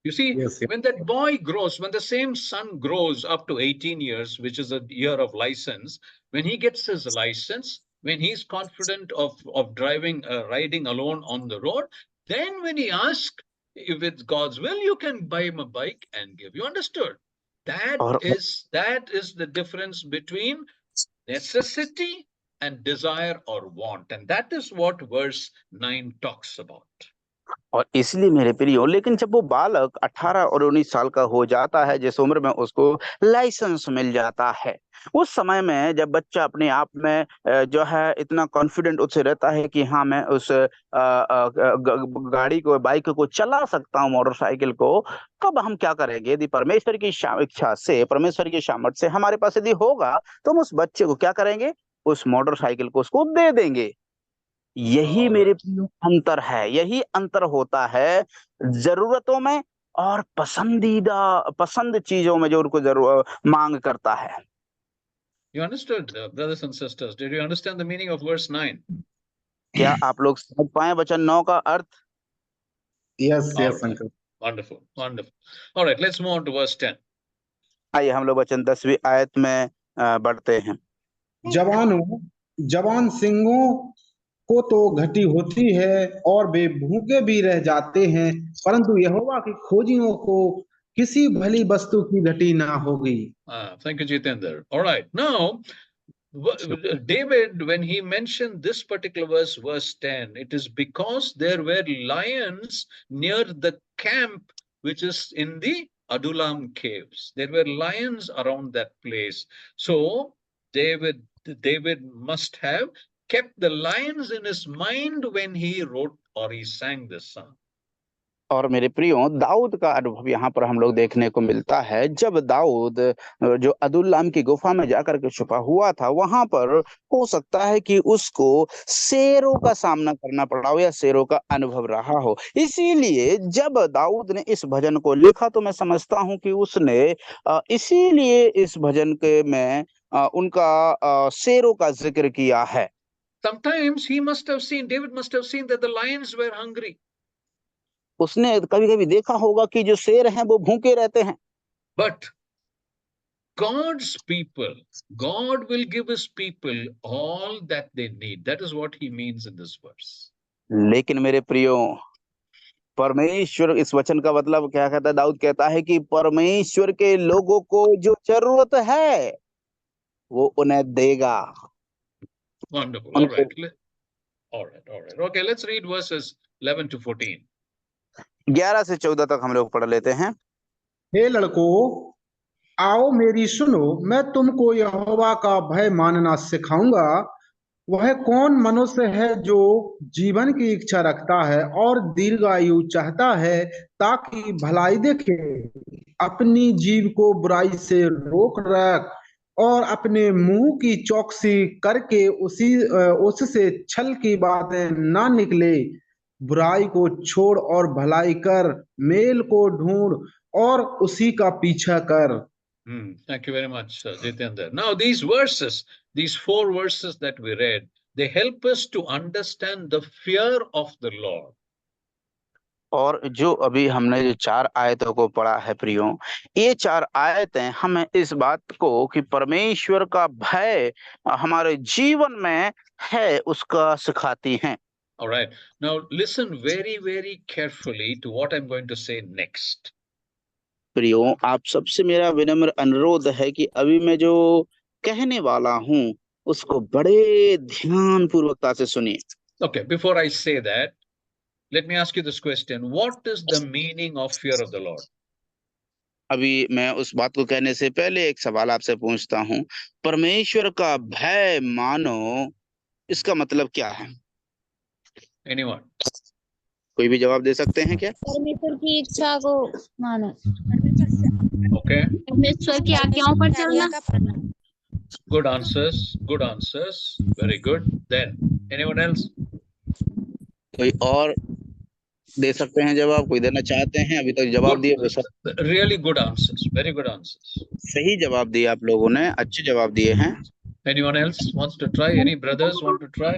You see, Yes, yes. when that boy grows, when the same son grows up to 18 years, which is a year of license, when he gets his license, when he's confident of driving, riding alone on the road, then when he asks, if it's God's will, you can buy him a bike and give. You understood? That is the difference between necessity and desire or want. And that is what verse 9 talks about. और इसलिए मेरे प्रियो, लेकिन जब वो बालक 18 और 19 साल का हो जाता है, जिस उम्र में उसको लाइसेंस मिल जाता है, उस समय में जब बच्चा अपने आप में जो है इतना कॉन्फिडेंट उससे रहता है कि हाँ, मैं उस गाड़ी को, बाइक को चला सकता हूँ, मोटरसाइकिल को, कब हम क्या करेंगे, यदि परमेश्वर की इच्छा से, परमेश्वर की सामर्थ से हमारे पास यदि होगा, तो हम उस बच्चे को क्या करेंगे, उस मोटरसाइकिल को उसको दे देंगे। यही मेरे प्रियो अंतर है, यही अंतर होता है जरूरतों में और पसंद चीजों में जो उनको जरूर मांग करता है। You understood, brothers and sisters? Did you understand the meaning of verse 9? क्या आप लोग समझ पाए वचन 9 का अर्थ? Yes, All yes, right. uncle. Wonderful, wonderful. All right, let's move on to verse 10. आइए हम लोग वचन 10वीं आयत में बढ़ते हैं। जवान सिंहों को तो घटी होती है और वे भूखे भी रह जाते हैं, परंतु यहोवा की खोजियों को किसी भली वस्तु की घटी ना होगी। Thank you, Jitendra. All right, now David, when he mentioned this particular verse 10, it is because there were lions near the camp, which is in the Adullam caves. There were lions around that place. So David must have kept the lions in his mind when he wrote or he sang this song. और मेरे प्रियो, दाऊद का अनुभव यहाँ पर हम लोग देखने को मिलता है। जब दाऊद जो अदुल्लाम की गुफा में जाकर के छुपा हुआ था, वहां पर हो सकता है कि उसको शेरों का सामना करना पड़ा हो या शेरों का अनुभव रहा हो। इसीलिए जब दाऊद ने इस भजन को लिखा, तो मैं समझता हूँ कि उसने इसीलिए इस भजन के में उनका शेरों का जिक्र किया है। Sometimes David must have seen that the lions were hungry. उसने कभी कभी देखा होगा कि जो शेर हैं वो भूखे रहते हैं। But God's people, God will give his people all that they need. That is what he means in this verse. लेकिन मेरे प्रियो, परमेश्वर, इस वचन का मतलब क्या कहता है? दाऊद कहता है कि परमेश्वर के लोगों को जो जरूरत है वो उन्हें देगा। Wonderful. All उनको right. All right. Okay, let's read verses 11 to 14. 11 से 14 तक हम लोग पढ़ लेते हैं। हे लड़कों, आओ मेरी सुनो, मैं तुमको यहोवा का भय मानना सिखाऊंगा। वह कौन मनुष्य है जो जीवन की इच्छा रखता है और दीर्घायु चाहता है ताकि भलाई देखे। अपनी जीभ को बुराई से रोक रख और अपने मुंह की चौकसी करके उससे छल की बातें ना निकले। बुराई को छोड़ और भलाई कर, मेल को ढूंढ और उसी का पीछा कर। Thank you very much, Jitendra. Now, these 4 verses that we read, they help us to understand the fear of the Lord. और जो अभी हमने जो 4 आयतों को पढ़ा है प्रियो, ये 4 आयतें हमें इस बात को कि परमेश्वर का भय हमारे जीवन में है उसका सिखाती हैं। All right. Now, listen very, very carefully to what I'm going to say next. प्रियो, आप सबसे मेरा विनम्र अनुरोध है कि अभी मैं जो कहने वाला हूँ उसको बड़े ध्यान पूर्वकता से सुनिए। Okay, before I say that, let me ask you this question. What is the meaning of fear of the Lord? अभी मैं उस बात को कहने से पहले एक सवाल आपसे पूछता हूँ, परमेश्वर का भय मानो, इसका मतलब क्या है? Anyone? कोई भी जवाब दे सकते हैं क्या? परमेश्वर की इच्छा को मानो। Okay. परमेश्वर की आज्ञाओं पर चलना। Good answers. Good answers. Very good. Then, anyone else? कोई और दे सकते हैं जवाब? कोई देना चाहते हैं? अभी तक जवाब दिए वो सब Really good answers. Very good answers. सही जवाब दिए आप लोगों ने, अच्छे जवाब दिए हैं। Anyone else wants to try? Any brothers want to try?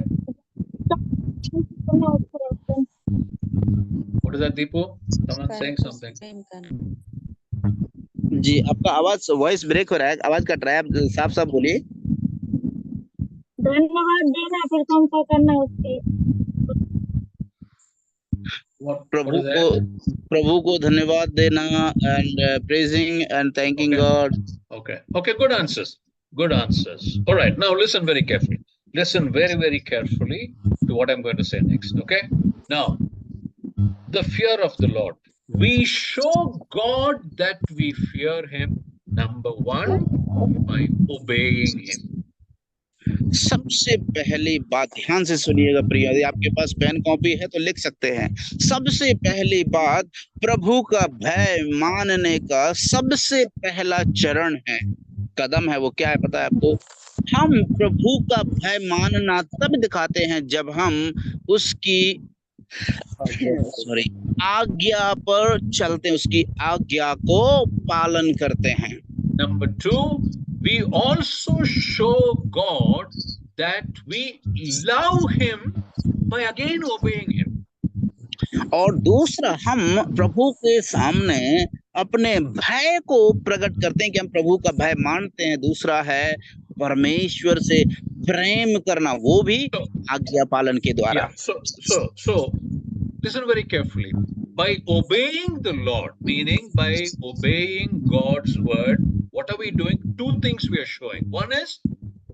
What is that, Deepu? Someone saying something. जी, आपका आवाज वॉइस ब्रेक हो रहा है, आवाज कट रहा है, आप साफ साफ बोलिए। धन्यवाद देना, फिर कौन सा करना है उसके। प्रभु को धन्यवाद देना and praising and thanking God. Okay, good answers. Good answers. All right, now listen very carefully. Listen very, very carefully to what I'm going to say next. Okay? Now, the fear of the Lord. We show God that we fear Him, number 1, by obeying Him. सबसे पहली बात ध्यान से सुनिएगा प्रिय, यदि आपके पास pen copy है तो लिख सकते हैं। सबसे पहली बात, प्रभु का भय मानने का सबसे पहला चरण है, कदम है, वो क्या है पता है आपको? हम प्रभु का भय मानना तब दिखाते हैं जब हम उसकी आज्ञा पर चलते हैं, उसकी आज्ञा को पालन करते हैं। Number 2, we also show God that we love Him by again obeying Him. और दूसरा, हम प्रभु के सामने अपने भय को प्रकट करते हैं कि हम प्रभु का भय मानते हैं। दूसरा है परमेश्वर से प्रेम करना, वो भी आज्ञा पालन के द्वारा। So listen very carefully. By obeying the Lord, meaning by obeying God's word, what are we doing? 2 things we are showing. One is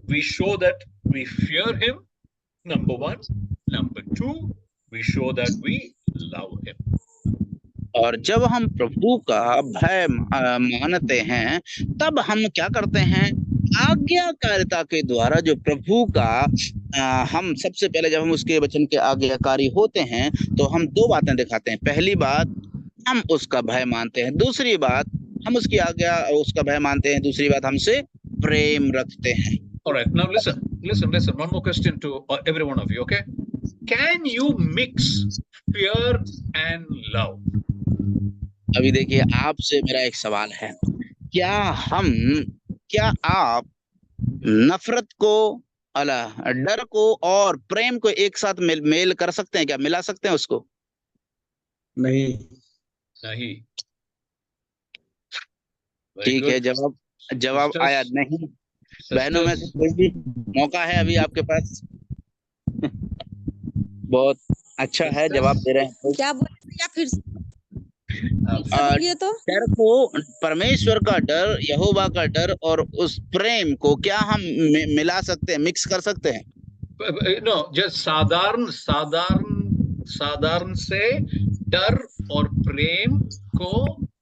we show that we fear Him, number 1. Number 2, we show that we love Him. और जब हम प्रभु का भय मानते हैं तब हम क्या करते हैं? आज्ञाकारिता के द्वारा जो प्रभु का हम सबसे पहले जब हम उसके वचन के आज्ञाकारी होते हैं तो हम 2 बातें दिखाते हैं। पहली बात, हम उसका भय मानते हैं। दूसरी बात, हम उसकी आज्ञा उसका भय मानते हैं। दूसरी बात, हमसे प्रेम रखते हैं। All right, now listen. One more question to every one of you, okay? Can you mix fear and love? अभी देखिए, आपसे मेरा एक सवाल है, क्या आप नफरत को, डर को और प्रेम को एक साथ मेल कर सकते हैं? क्या मिला सकते हैं उसको? नहीं। ठीक है, जवाब आया नहीं। बहनों में से कोई भी मौका है अभी आपके पास? बहुत अच्छा है, जवाब दे रहे हैं। क्या बोले या फिर से आ, बोलिए तो। डर को, परमेश्वर का डर, यहोवा का डर और उस प्रेम को क्या हम मिला सकते हैं, मिक्स कर सकते हैं? नो, जस्ट साधारण से डर और प्रेम को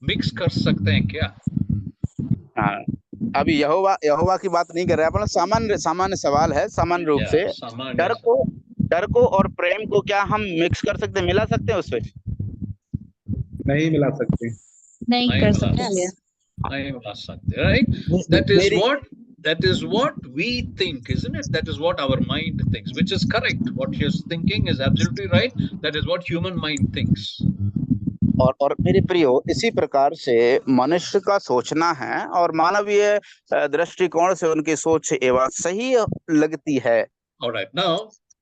मिक्स कर सकते हैं क्या? हाँ, अभी यहोवा यहोवा की बात नहीं कर रहे अपन, सामान्य सामान्य सवाल है, सामान्य रूप से सामान्य डर को और प्रेम को क्या हम मिक्स कर सकते हैं, मिला सकते हैं उसमें? नहीं मिला सकते। नहीं नहीं कर मिला सकते। नहीं मिला सकते, right? That is what we think, isn't it? That is what our mind thinks, which is correct. What you're thinking is absolutely right. That is what human mind thinks. और मेरे प्रियो, इसी प्रकार से मनुष्य का सोचना है और मानवीय दृष्टिकोण से उनकी सोच ये बात सही लगती है। All right, now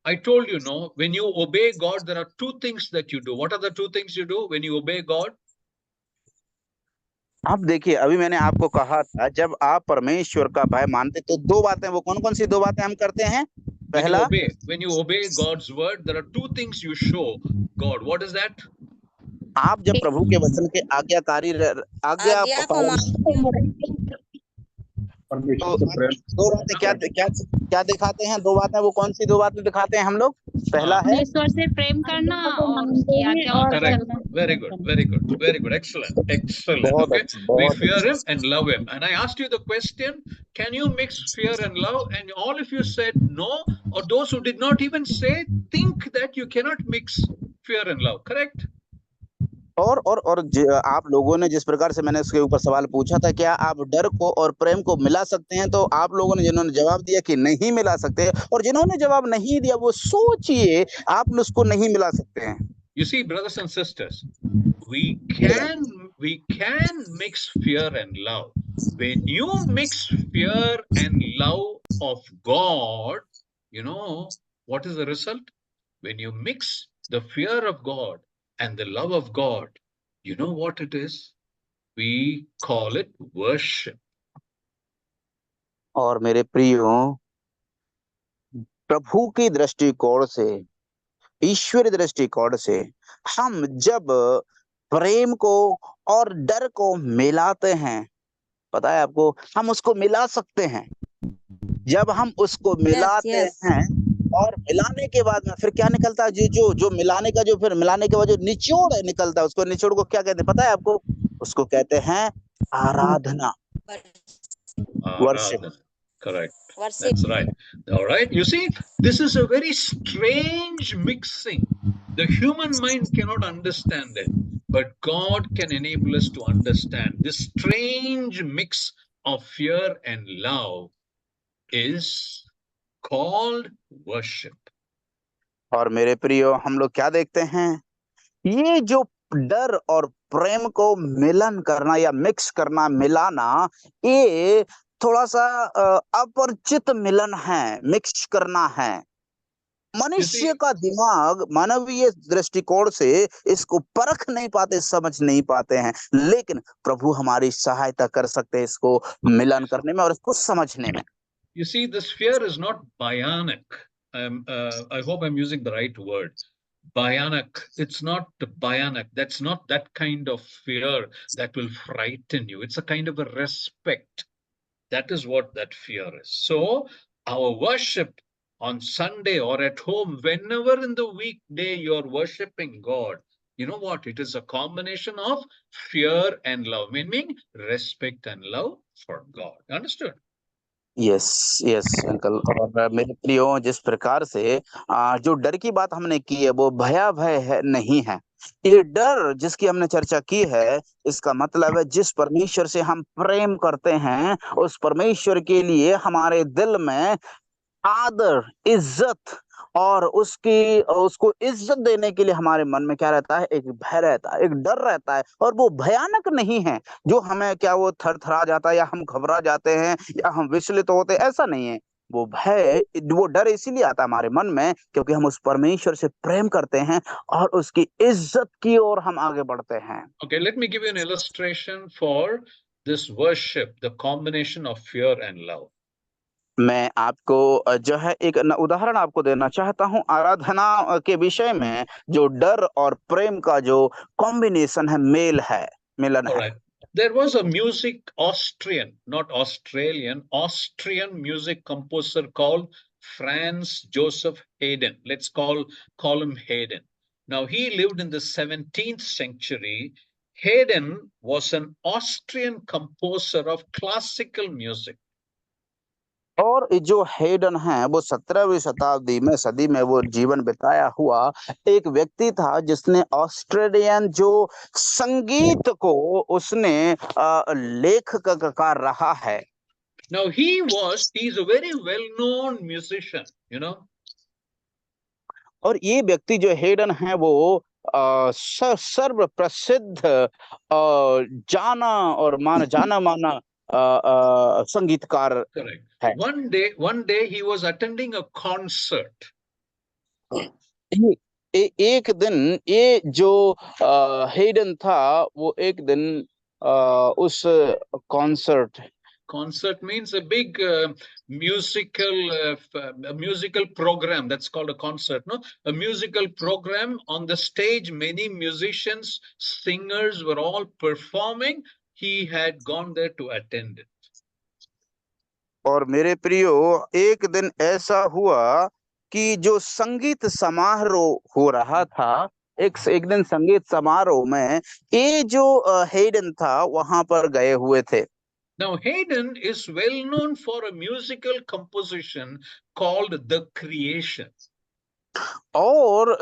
I told you, no, when you obey God, there are two things that you do. What are the two things you do when you obey God? अब देखिए, अभी मैंने आपको कहा था, जब आप परमेश्वर का भय मानते तो दो बातें, वो कौन कौन सी दो बातें हम करते हैं? पहला, when you obey God's word, there are two things you show God. What is that? आप जब प्रभु के वचन के आज्ञाकारी आज्ञा परमेश्वर से प्रेम। दो बातें क्या क्या क्या दिखाते हैं? दो बातें, वो कौन सी दो बातें दिखाते हैं हम लोग? पहला है ईश्वर से प्रेम करना और उसकी आज्ञाओं पर चलना। Very good, excellent. Okay, we fear him and love him. And I asked you the question, can you mix fear and love? And all of you said no, or those who did not even say, think that you cannot mix fear and love, correct? और आप लोगों ने जिस प्रकार से मैंने इसके ऊपर सवाल पूछा था, क्या आप डर को और प्रेम को मिला सकते हैं, तो आप लोगों ने, जिन्होंने जवाब दिया कि नहीं मिला सकते, और जिन्होंने जवाब नहीं दिया वो सोचिए आप उसको नहीं मिला सकते हैं। You see, brothers and sisters, we can mix fear and love. When you mix fear and love of God, you know what is the result? When you mix the fear of God and the love of God, you know what it is? We call it worship. और मेरे प्रियो, प्रभु की दृष्टिकोण से, ईश्वरीय दृष्टिकोण से, हम जब प्रेम को और डर को मिलाते हैं, पता है आपको, हम उसको मिला सकते हैं। जब हम उसको मिलाते हैं और मिलाने के बाद में फिर क्या निकलता है? जो मिलाने का, जो फिर मिलाने के बाद जो निचोड़ निकलता है, उसको, निचोड़ को क्या कहते हैं पता है आपको? उसको कहते हैं आराधना, worship. Correct. That's right. All right. You see, this is a very strange mixing. The human mind cannot understand it, but God can enable us to understand. This strange mix of fear and love is called worship. और मेरे प्रियो, हम लोग क्या देखते हैं? ये जो डर और प्रेम को मिलन करना या मिक्स करना, मिलाना, ये थोड़ा सा अपरिचित मिलन है, मिक्स करना है। मनुष्य का दिमाग मानवीय दृष्टिकोण से इसको परख नहीं पाते, समझ नहीं पाते हैं, लेकिन प्रभु हमारी सहायता कर सकते हैं इसको मिलन करने में और इसको समझने में। You see, this fear is not bhyanak. I hope I'm using the right word. Bhyanak. It's not bhyanak. That's not that kind of fear that will frighten you. It's a kind of a respect. That is what that fear is. So our worship on Sunday or at home, whenever in the weekday you're worshiping God, you know what? It is a combination of fear and love, meaning respect and love for God. Understood? Yes uncle. और मेरे प्रियो, जिस प्रकार से जो डर की बात हमने की है वो भयावह है, नहीं है। ये डर जिसकी हमने चर्चा की है, इसका मतलब है जिस परमेश्वर से हम प्रेम करते हैं, उस परमेश्वर के लिए हमारे दिल में आदर, इज्जत और उसको इज्जत देने के लिए हमारे मन में क्या रहता है? एक भय रहता है, एक डर रहता है, और वो भयानक नहीं है जो हमें क्या वो थरथरा जाता है या हम घबरा जाते हैं या हम विचलित होते हैं, ऐसा नहीं है। वो भय, वो डर इसीलिए आता है हमारे मन में क्योंकि हम उस परमेश्वर से प्रेम करते हैं और उसकी इज्जत की ओर हम आगे बढ़ते हैं। Okay, let me give you an illustration for this worship, the combination of fear and love. मैं आपको जो है एक उदाहरण आपको देना चाहता हूँ आराधना के विषय में, जो डर और प्रेम का जो कॉम्बिनेशन है, मिलन All है। right. There was a music Austrian, not Australian, Austrian music composer called Franz Joseph Haydn. Let's call him Haydn. Now, he lived in the 17th century. Haydn was an Austrian composer of classical music. और जो Hayden है वो 17वीं सदी में वो जीवन बिताया हुआ एक व्यक्ति था, जिसने ऑस्ट्रेलियन जो संगीत को उसने लेखक रहा है। Now he's a very well-known musician, you know. और ये व्यक्ति जो हेडन है वो सर्व प्रसिद्ध जाना माना संगीतकार Correct. है। One day he was attending a concert. एक दिन ये जो हेडन था वो एक दिन उस Concert means a big musical program. That's called a concert, no? A musical program. On the stage, many musicians, singers were all performing. He had gone there to attend it. और मेरे प्रियो, एक दिन ऐसा हुआ कि जो संगीत समारोह हो रहा था, एक दिन संगीत समारोह में ये जो हेडन था वहां पर गए हुए थे। Now, Haydn is well known for a musical composition called The Creation. और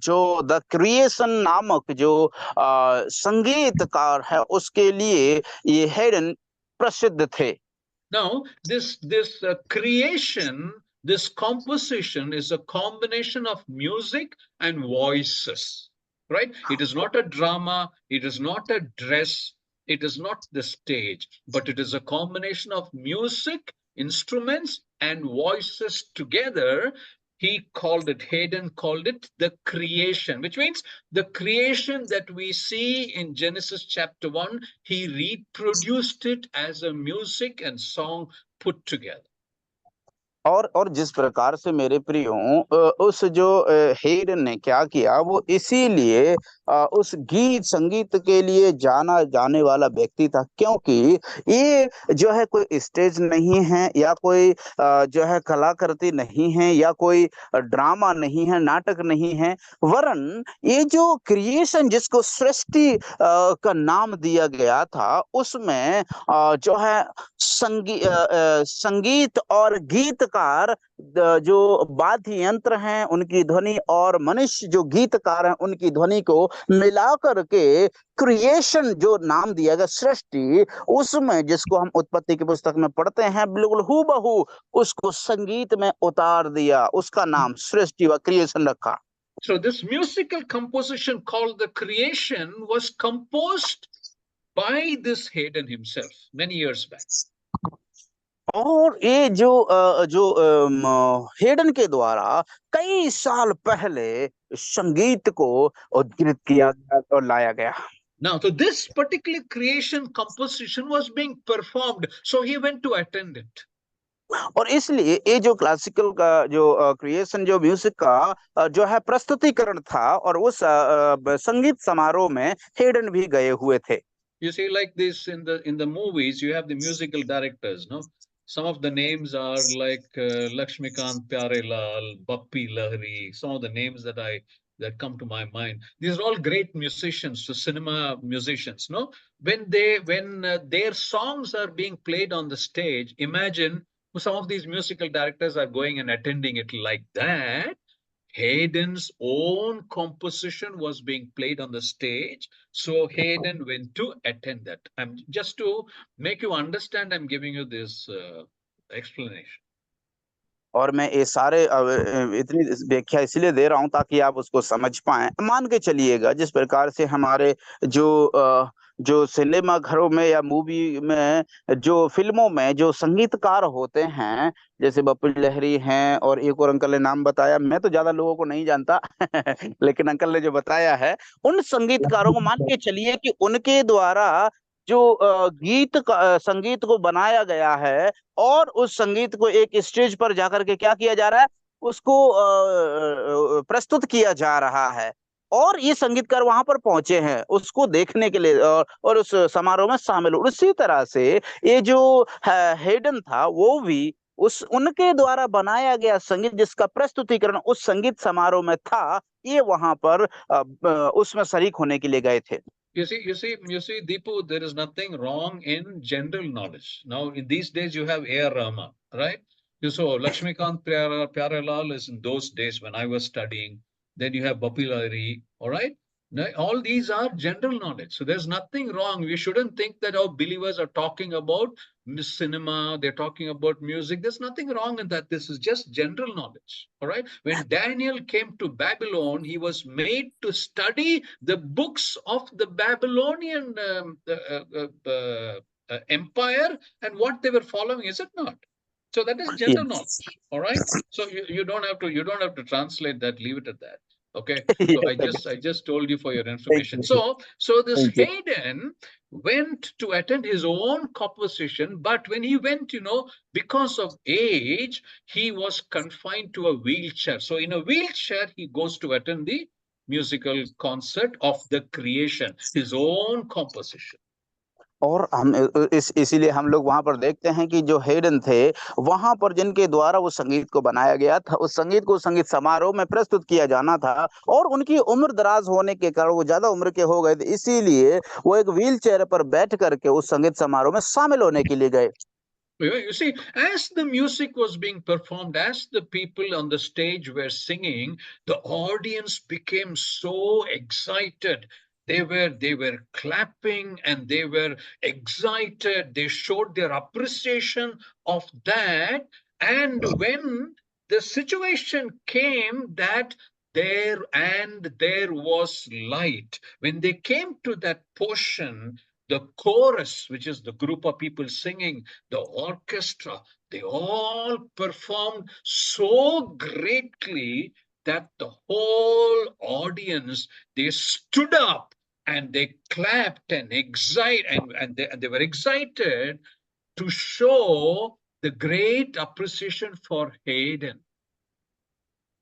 जो द क्रिएशन नामक जो संगीतकार है, उसके लिए ये हेडन प्रसिद्ध थे। Now, this creation, this composition is a combination of music and voices, right? It is not a drama, it is not a dress, it is not the stage, but it is a combination of music, instruments, and voices together. Haydn called it the creation, which means the creation that we see in Genesis chapter 1, he reproduced it as a music and song put together. और जिस प्रकार से मेरे प्रियो उस जो Hayden ने क्या किया, वो इसीलिए उस गीत संगीत के लिए जाना जाने वाला व्यक्ति था, क्योंकि ये जो है कोई स्टेज नहीं है, या कोई जो है कलाकृति नहीं है, या कोई ड्रामा नहीं है, नाटक नहीं है, वरन ये जो क्रिएशन जिसको सृष्टि का नाम दिया गया था, उसमें जो है संगीत और गीतकार जो वाद्य यंत्र हैं उनकी ध्वनि, और मनुष्य जो गीतकार हैं उनकी ध्वनि को मिलाकर के क्रिएशन जो नाम दिया गया, सृष्टि, उसमें जिसको हम उत्पत्ति की पुस्तक में पढ़ते हैं, बिल्कुल हूबहू उसको संगीत में उतार दिया, उसका नाम सृष्टि व क्रिएशन रखा। So this musical composition called the creation was composed by this Haydn himself many years back. और ये जो हेडन के द्वारा कई साल पहले संगीत को उद्धृत किया और लाया गया। Now, so this particular creation composition was being performed, so he went to attend it. और इसलिए ये जो क्लासिकल का जो क्रिएशन जो म्यूजिक का जो है प्रस्तुतिकरण था, और उस संगीत समारोह में हेडन भी गए हुए थे। You see, like this in the movies, you have the musical directors, no? Some of the names are like Lakshmikant Pyarelal, Bappi Lahiri, some of the names that come to my mind. These are all great musicians, so cinema musicians, no? When their songs are being played on the stage, imagine some of these musical directors are going and attending it like that. Haydn's own composition was being played on the stage, so Haydn went to attend that. Just to make you understand, I'm giving you this explanation. और मैं ये सारे इतनी व्याख्या इसलिए दे रहा हूं ताकि आप उसको समझ पाएं। मान के चलिएगा जिस प्रकार से हमारे जो सिनेमा घरों में या मूवी में, जो फिल्मों में जो संगीतकार होते हैं, जैसे बप्पी लहरी हैं, और एक और अंकल ने नाम बताया, मैं तो ज्यादा लोगों को नहीं जानता लेकिन अंकल ने जो बताया है, उन संगीतकारों को मान के चलिए कि उनके द्वारा जो संगीत को बनाया गया है और उस संगीत को एक स्टेज पर जाकर के क्या किया जा रहा है, उसको प्रस्तुत किया जा रहा है। और ये संगीतकार वहां पर पहुंचे हैं उसको देखने के लिए और उस समारोह में शामिल हो। उसी तरह से ये जो हेडन था वो भी उस उनके द्वारा बनाया गया संगीत जिसका प्रस्तुतिकरण उस संगीत समारोह में था, ये वहां पर उसमें शरीक होने के लिए गए थे। You see, Deepu, there is nothing wrong in general knowledge. Now, in these days, you have A.R. Rahman, right? You saw Lakshmikant Pyarelal is in those days when I was studying. Then you have Bapi Lahiri, all right? Now, all these are general knowledge. So there's nothing wrong. We shouldn't think that our believers are talking about cinema, they're talking about music. There's nothing wrong in that. This is just general knowledge, all right? When Daniel came to Babylon, he was made to study the books of the Babylonian empire and what they were following, is it not? So that is general knowledge, all right? So you don't have to translate that, leave it at that. Okay, so I just told you for your information. So this Hayden went to attend his own composition, but when he went, because of age, he was confined to a wheelchair. So in a wheelchair, he goes to attend the musical concert of the creation, his own composition. और हम इसीलिए हम लोग वहां पर देखते हैं कि जो हेडन थे वहां पर जिनके द्वारा वो संगीत को बनाया गया था, उस संगीत को संगीत समारोह में प्रस्तुत किया जाना था और उनकी उम्र दराज होने के कारण वो ज्यादा उम्र के हो गए थे, इसीलिए वो एक व्हील चेयर पर बैठ करके उस संगीत समारोह में शामिल होने के लिए गए। You see, as the music was being performed, as the people on the stage were singing, the audience became so excited. They were clapping and they were excited. They showed their appreciation of that. And when the situation came that there was light, when they came to that portion, the chorus, which is the group of people singing, the orchestra, they all performed so greatly that the whole audience, they stood up and they clapped and they were excited to show the great appreciation for Haydn.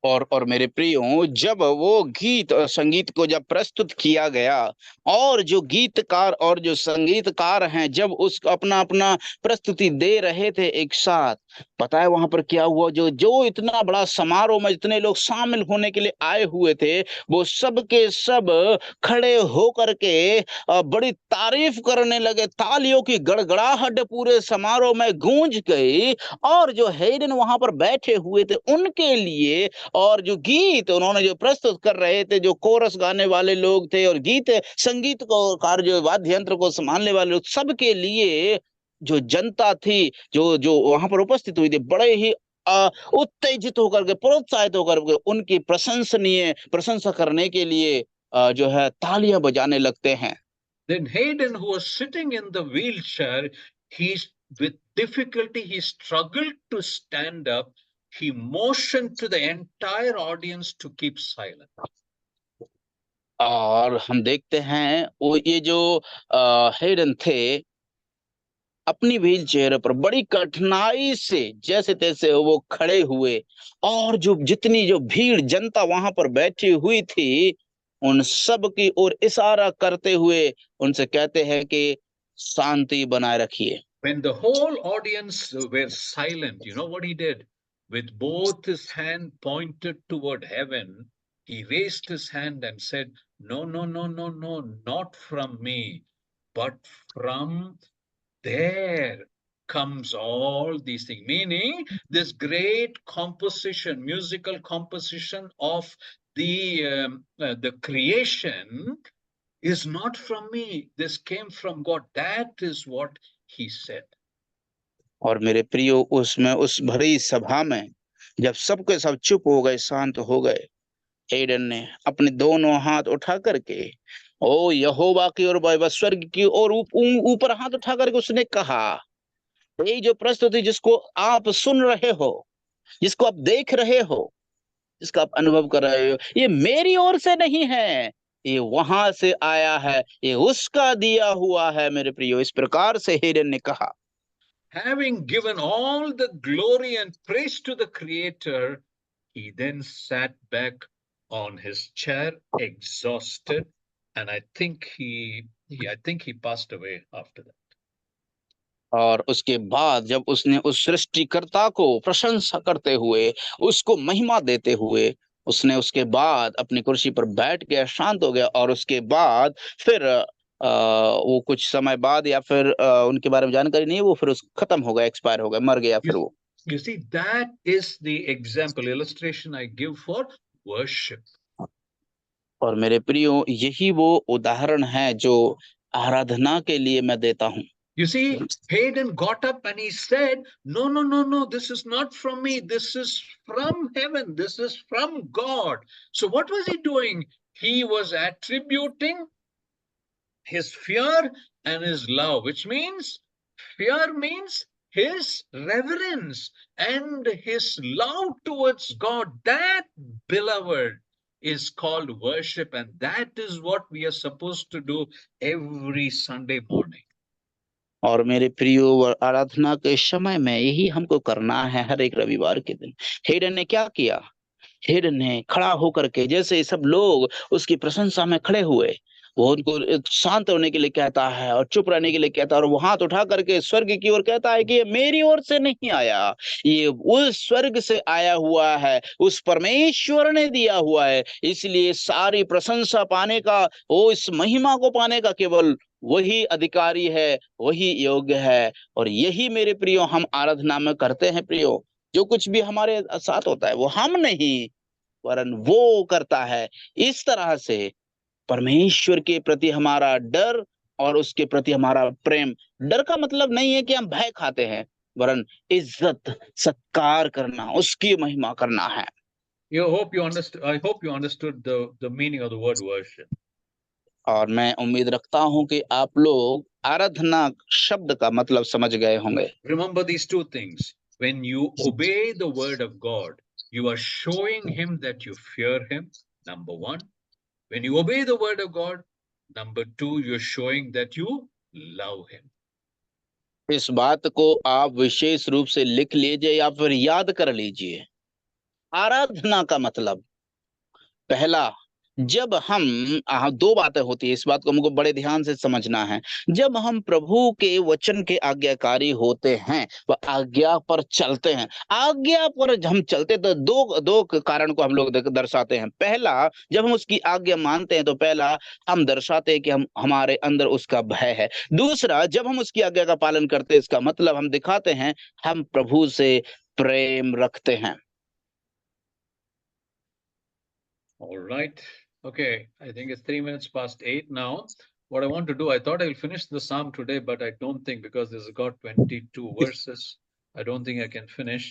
और मेरे प्रियो, जब वो गीत और संगीत को जब प्रस्तुत किया गया और जो गीतकार और जो संगीतकार हैं जब उस अपना अपना प्रस्तुति दे रहे थे एक साथ, पता है वहां पर क्या हुआ? जो इतना बड़ा समारोह में जितने लोग शामिल होने के लिए आए हुए थे वो सब के सब खड़े होकर के बड़ी तारीफ करने लगे। तालियों की गड़गड़ाहट पूरे समारोह में गूंज गई और जो हेडन वहां पर बैठे हुए थे उनके लिए और जो गीत उन्होंने जो प्रस्तुत कर रहे थे, जो कोरस गाने वाले लोग थे और संगीत को कार जो वाद्य यंत्र को संभालने वाले लोग, सबके लिए जो जनता थी जो वहां पर उपस्थित हुई थी, बड़े ही उत्तेजित होकर के, प्रोत्साहित होकर के उनकी प्रशंसा करने के लिए जो है तालियां बजाने लगते हैं। Then Haydn, who was sitting in the wheelchair, with difficulty he struggled to stand up. He motioned to the entire audience to keep silent. और हम देखते हैं वो ये जो हेडन थे अपनी व्हील चेयर पर बड़ी कठिनाई से जैसे तैसे वो खड़े हुए और जितनी भीड़ जनता वहां पर बैठी हुई थी उन सब की ओर इशारा करते हुए उनसे कहते हैं कि शांति बनाए रखिए। When the whole audience were silent, you know what he did? With both his hand pointed toward heaven, he raised his hand and said, "No, no, no, no, no, not from me, but from there comes all these things." Meaning, this great composition, musical composition of the creation is not from me. This came from God. That is what he said. और मेरे प्रियो, उस भरी सभा में जब सबके सब चुप हो गए, शांत हो गए, हेडन ने अपने दोनों हाथ उठा करके ओ यहोवा की ओर, स्वर्ग की ओर ऊपर हाथ उठा करके उसने कहा, ये जो प्रस्तुति जिसको आप सुन रहे हो, जिसको आप देख रहे हो, जिसका आप अनुभव कर रहे हो, ये मेरी ओर से नहीं है, ये वहां से आया है, ये उसका दिया हुआ है। मेरे प्रियो, इस प्रकार से हेरोद ने कहा। Having given all the glory and praise to the Creator, he then sat back on his chair, exhausted, and I think he passed away after that. और उसके बाद जब उसने उस सृष्टिकर्ता को प्रशंसा करते हुए, उसको महिमा देते हुए, उसने उसके बाद अपनी कुर्सी पर बैठ गया, शांत हो गया। और उसके बाद फिर वो कुछ समय बाद, या फिर उनके बारे में जानकारी नहीं है, वो फिर खत्म हो गया, एक्सपायर हो गया, मर गया फिर वो। You see, that is the example, illustration I give for worship. और मेरे प्रियो, यही वो उदाहरण है जो आराधना के लिए मैं देता हूँ। You see, Hayden got up and he said, no, no, no, no, this is not from me. This is from heaven. This is from God. So what was he doing? He was attributing his fear and his love, which means fear means his reverence and his love towards God. That, beloved, is called worship, and that is what we are supposed to do every Sunday morning. और मेरे प्रियो, आराधना के समय में यही हमको करना है, हर एक रविवार के दिन। हेरोद ने क्या किया? हेरोद ने खड़ा होकर के, जैसे सब लोग उसकी प्रशंसा में खड़े हुए, वो उनको शांत होने के लिए कहता है और चुप रहने के लिए कहता है, और वो हाथ उठा करके स्वर्ग की ओर कहता है कि ये मेरी ओर से नहीं आया, ये उस स्वर्ग से आया हुआ है, उस परमेश्वर ने दिया हुआ है। इसलिए सारी प्रशंसा पाने का, वो इस महिमा को पाने का केवल वही अधिकारी है, वही योग्य है। और यही मेरे प्रियो हम आराधना में करते हैं। प्रियो, जो कुछ भी हमारे साथ होता है वो हम नहीं, वरन वो करता है। इस तरह से परमेश्वर के प्रति हमारा डर और उसके प्रति हमारा प्रेम, डर का मतलब नहीं है कि हम भय खाते हैं, वरन इज्जत सत्कार करना, उसकी महिमा करना है। I hope you understood the meaning of the word worship. और मैं उम्मीद रखता हूं कि आप लोग आराधना शब्द का मतलब समझ गए होंगे। Remember these two things. When you obey the word of God, you are showing him that you fear him, number one. When you obey the word of God, number two, you're showing that you love him. इस बात को आप विशेष रूप से लिख लीजिए या फिर याद कर लीजिए। आराधना का मतलब, पहला, जब हम दो बातें होती है, इस बात को हमको बड़े ध्यान से समझना है। जब हम प्रभु के वचन के आज्ञाकारी होते हैं, वह आज्ञा पर चलते हैं, आज्ञा पर हम चलते तो दो कारण को हम लोग दर्शाते हैं। पहला, जब हम उसकी आज्ञा मानते हैं तो पहला हम दर्शाते हैं कि हमारे अंदर उसका भय है। दूसरा, जब हम उसकी आज्ञा का पालन करते हैं, इसका मतलब हम दिखाते हैं हम प्रभु से प्रेम रखते हैं। All right. Okay. I think it's 3 minutes past 8 now. What I want to do, I thought I'll finish the psalm today, but I don't think, because this has got 22 verses, I don't think I can finish.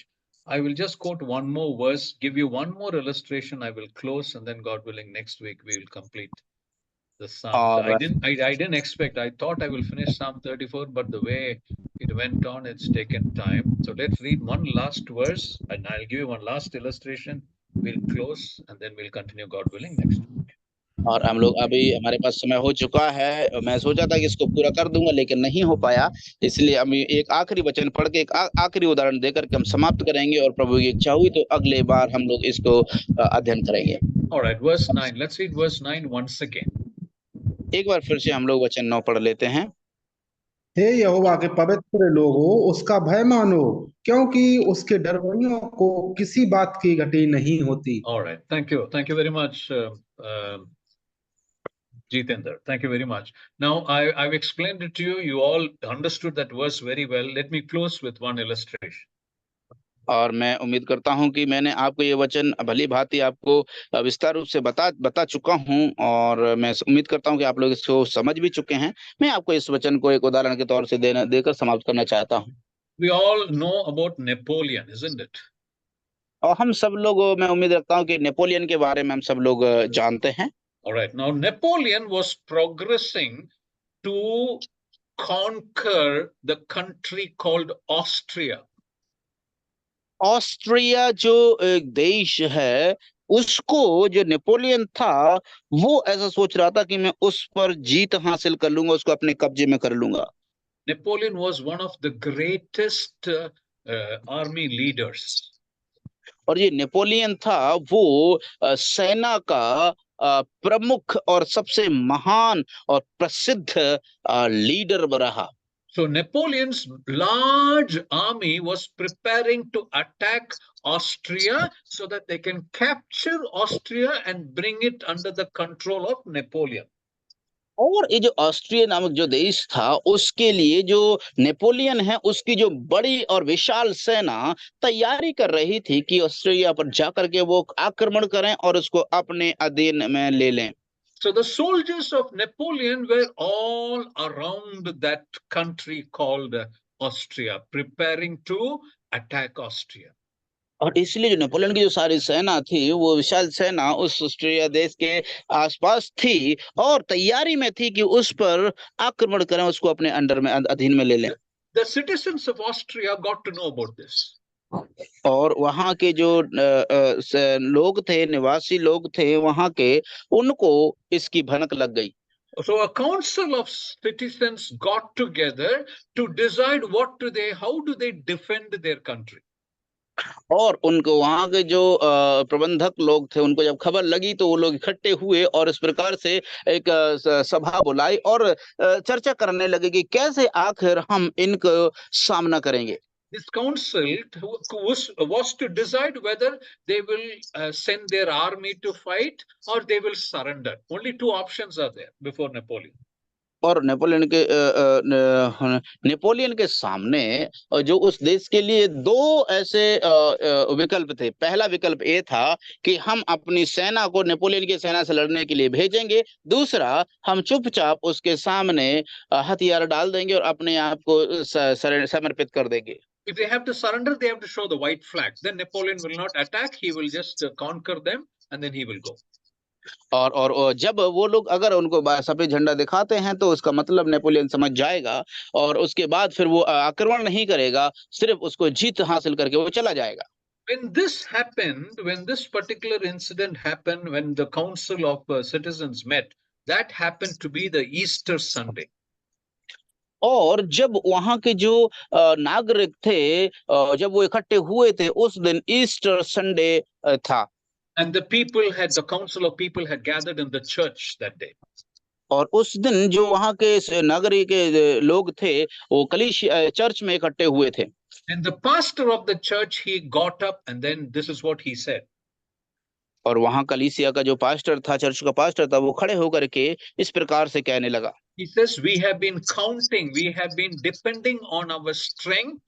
I will just quote one more verse, give you one more illustration. I will close, and then God willing, next week we will complete the psalm. और I didn't expect. I thought I will finish Psalm 34, but the way it went on, it's taken time. So let's read one last verse, and I'll give you one last illustration. We'll close, and then we'll continue, God willing, next week. और हम लोग अभी, हमारे पास समय हो चुका है। मैं सोचा था कि इसको पूरा कर दूंगा, लेकिन नहीं हो पाया, इसलिए हम एक आखिरी वचन पढ़ के, एक आखिरी उदाहरण देकर के हम समाप्त करेंगे, और प्रभु की इच्छा हुई तो अगले बार हम लोग इसको अध्ययन करेंगे। All right, verse 9. Let's read verse 9 once again. एक बार फिर से हम लोग वचन 9 पढ़ लेते हैं। हे यहोवा के पवित्र लोगों, उसका भय मानो, क्योंकि उसके डरवैयों को किसी बात की घटी नहीं होती। All right, thank you very much, Jitendra. Thank you very much. Now, I've explained it to you. You all understood that verse very well. Let me close with one illustration. और मैं उम्मीद करता हूं कि मैंने आपको ये वचन भली भांति आपको विस्तार रूप से बता चुका हूं, और मैं उम्मीद करता हूं कि आप लोग इसको समझ भी चुके हैं। मैं आपको इस वचन को एक उदाहरण के तौर से देकर समाप्त करना चाहता हूं। We all know about Napoleon, isn't it? और हम सब लोग, मैं उम्मीद रखता हूं कि नेपोलियन के बारे में हम सब लोग जानते हैं। All right. Now, Napoleon was progressing to conquer the country called Austria. Austria जो एक देश है, उसको जो नेपोलियन था वो ऐसा सोच रहा था कि मैं उस पर जीत हासिल कर लूंगा, उसको अपने कब्जे में कर लूंगा। Napoleon was one of the greatest army leaders. और ये नेपोलियन था वो सेना का प्रमुख और सबसे महान और प्रसिद्ध लीडर रहा। So Napoleon's large army was preparing to attack Austria so that they can capture Austria and bring it under the control of Napoleon. और ये जो ऑस्ट्रिया नामक जो देश था उसके लिए जो नेपोलियन है उसकी जो बड़ी और विशाल सेना तैयारी कर रही थी कि ऑस्ट्रिया पर जाकर के वो आक्रमण करें और उसको अपने अधीन में ले लें। So the soldiers of Napoleon were all around that country called Austria, preparing to attack Austria. और इसलिए जो नेपोलियन की जो सारी सेना थी वो विशाल सेना उस ऑस्ट्रिया देश के आसपास थी और तैयारी में थी कि उस पर आक्रमण करें, उसको अपने अंडर में अधीन में ले लें। The citizens of Austria got to know about this. और वहां के जो लोग थे, निवासी लोग थे वहां के, उनको इसकी भनक लग गई। So a council of citizens got together to decide how do they defend their country. और उनको वहां के जो प्रबंधक लोग थे उनको जब खबर लगी तो वो लोग इकट्ठे हुए और इस प्रकार से एक सभा बुलाई और चर्चा करने लगे कि कैसे आखिर हम इनको सामना करेंगे। This council was to decide whether they will send their army to fight or they will surrender. Only two options are there before Napoleon. और नेपोलियन के सामने जो उस देश के लिए दो ऐसे विकल्प थे। पहला विकल्प ये था कि हम अपनी सेना को नेपोलियन की सेना से लड़ने के लिए भेजेंगे, दूसरा हम चुपचाप उसके सामने हथियार डाल देंगे और अपने आप को समर्पित कर देंगे। If they have to surrender, they have to show the white flag. Then Napoleon will not attack. He will just conquer them and then he will go. और जब वो लोग अगर उनको सफेद झंडा दिखाते हैं तो उसका मतलब नेपोलियन समझ जाएगा और उसके बाद फिर वो आक्रमण नहीं करेगा, सिर्फ उसको जीत हासिल करके वो चला जाएगा। When this particular incident happened, when the council of citizens met, that happened to be the Easter Sunday. और जब वहां के जो नागरिक थे जब वो इकट्ठे हुए थे उस दिन ईस्टर संडे था। And the council of people had gathered in the church that day. और उस दिन जो वहां के नागरिक के लोग थे वो कलीसिया चर्च में इकट्ठे हुए थे। And the pastor of the church, he got up and then this is what he said. और वहां कलीसिया का जो पास्टर था, चर्च का पास्टर था, वो खड़े होकर के इस प्रकार से कहने लगा। He says, we have been counting, we have been depending on our strength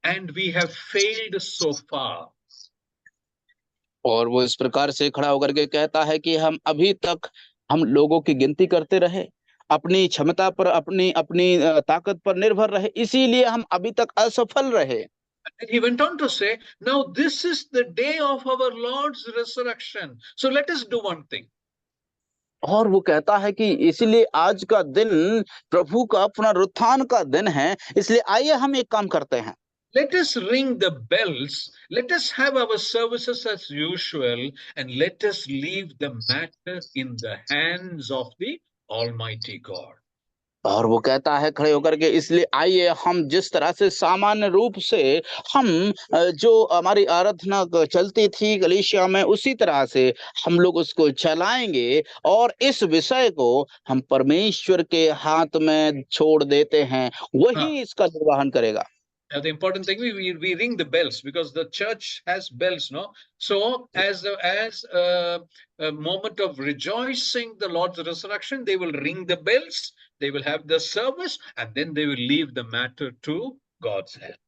and we have failed so far. और वो इस प्रकार से खड़ा होकर के कहता है कि हम अभी तक हम लोगों की गिनती करते रहे, अपनी क्षमता पर, अपनी ताकत पर निर्भर रहे, इसीलिए हम अभी तक असफल रहे। And he went on to say, now this is the day of our Lord's resurrection. So let us do one thing. और वो कहता है कि इसीलिए आज का दिन प्रभु का पुनरुत्थान का दिन है, इसलिए आइए हम एक काम करते हैं। Let us ring the bells, let us have our services as usual, and let us leave the matter in the hands of the Almighty God. और वो कहता है खड़े होकर के, इसलिए आइए हम जिस तरह से सामान्य रूप से हम जो हमारी आराधना चलती थी कलीसिया में उसी तरह से हम लोग उसको चलाएंगे और इस विषय को हम परमेश्वर के हाथ में छोड़ देते हैं, वही इसका निर्वहन करेगा। Now, the important thing, we ring the bells because the church has bells, no? So as a moment of rejoicing the Lord's resurrection, they will ring the bells, they will have the service, and then they will leave the matter to God's hand.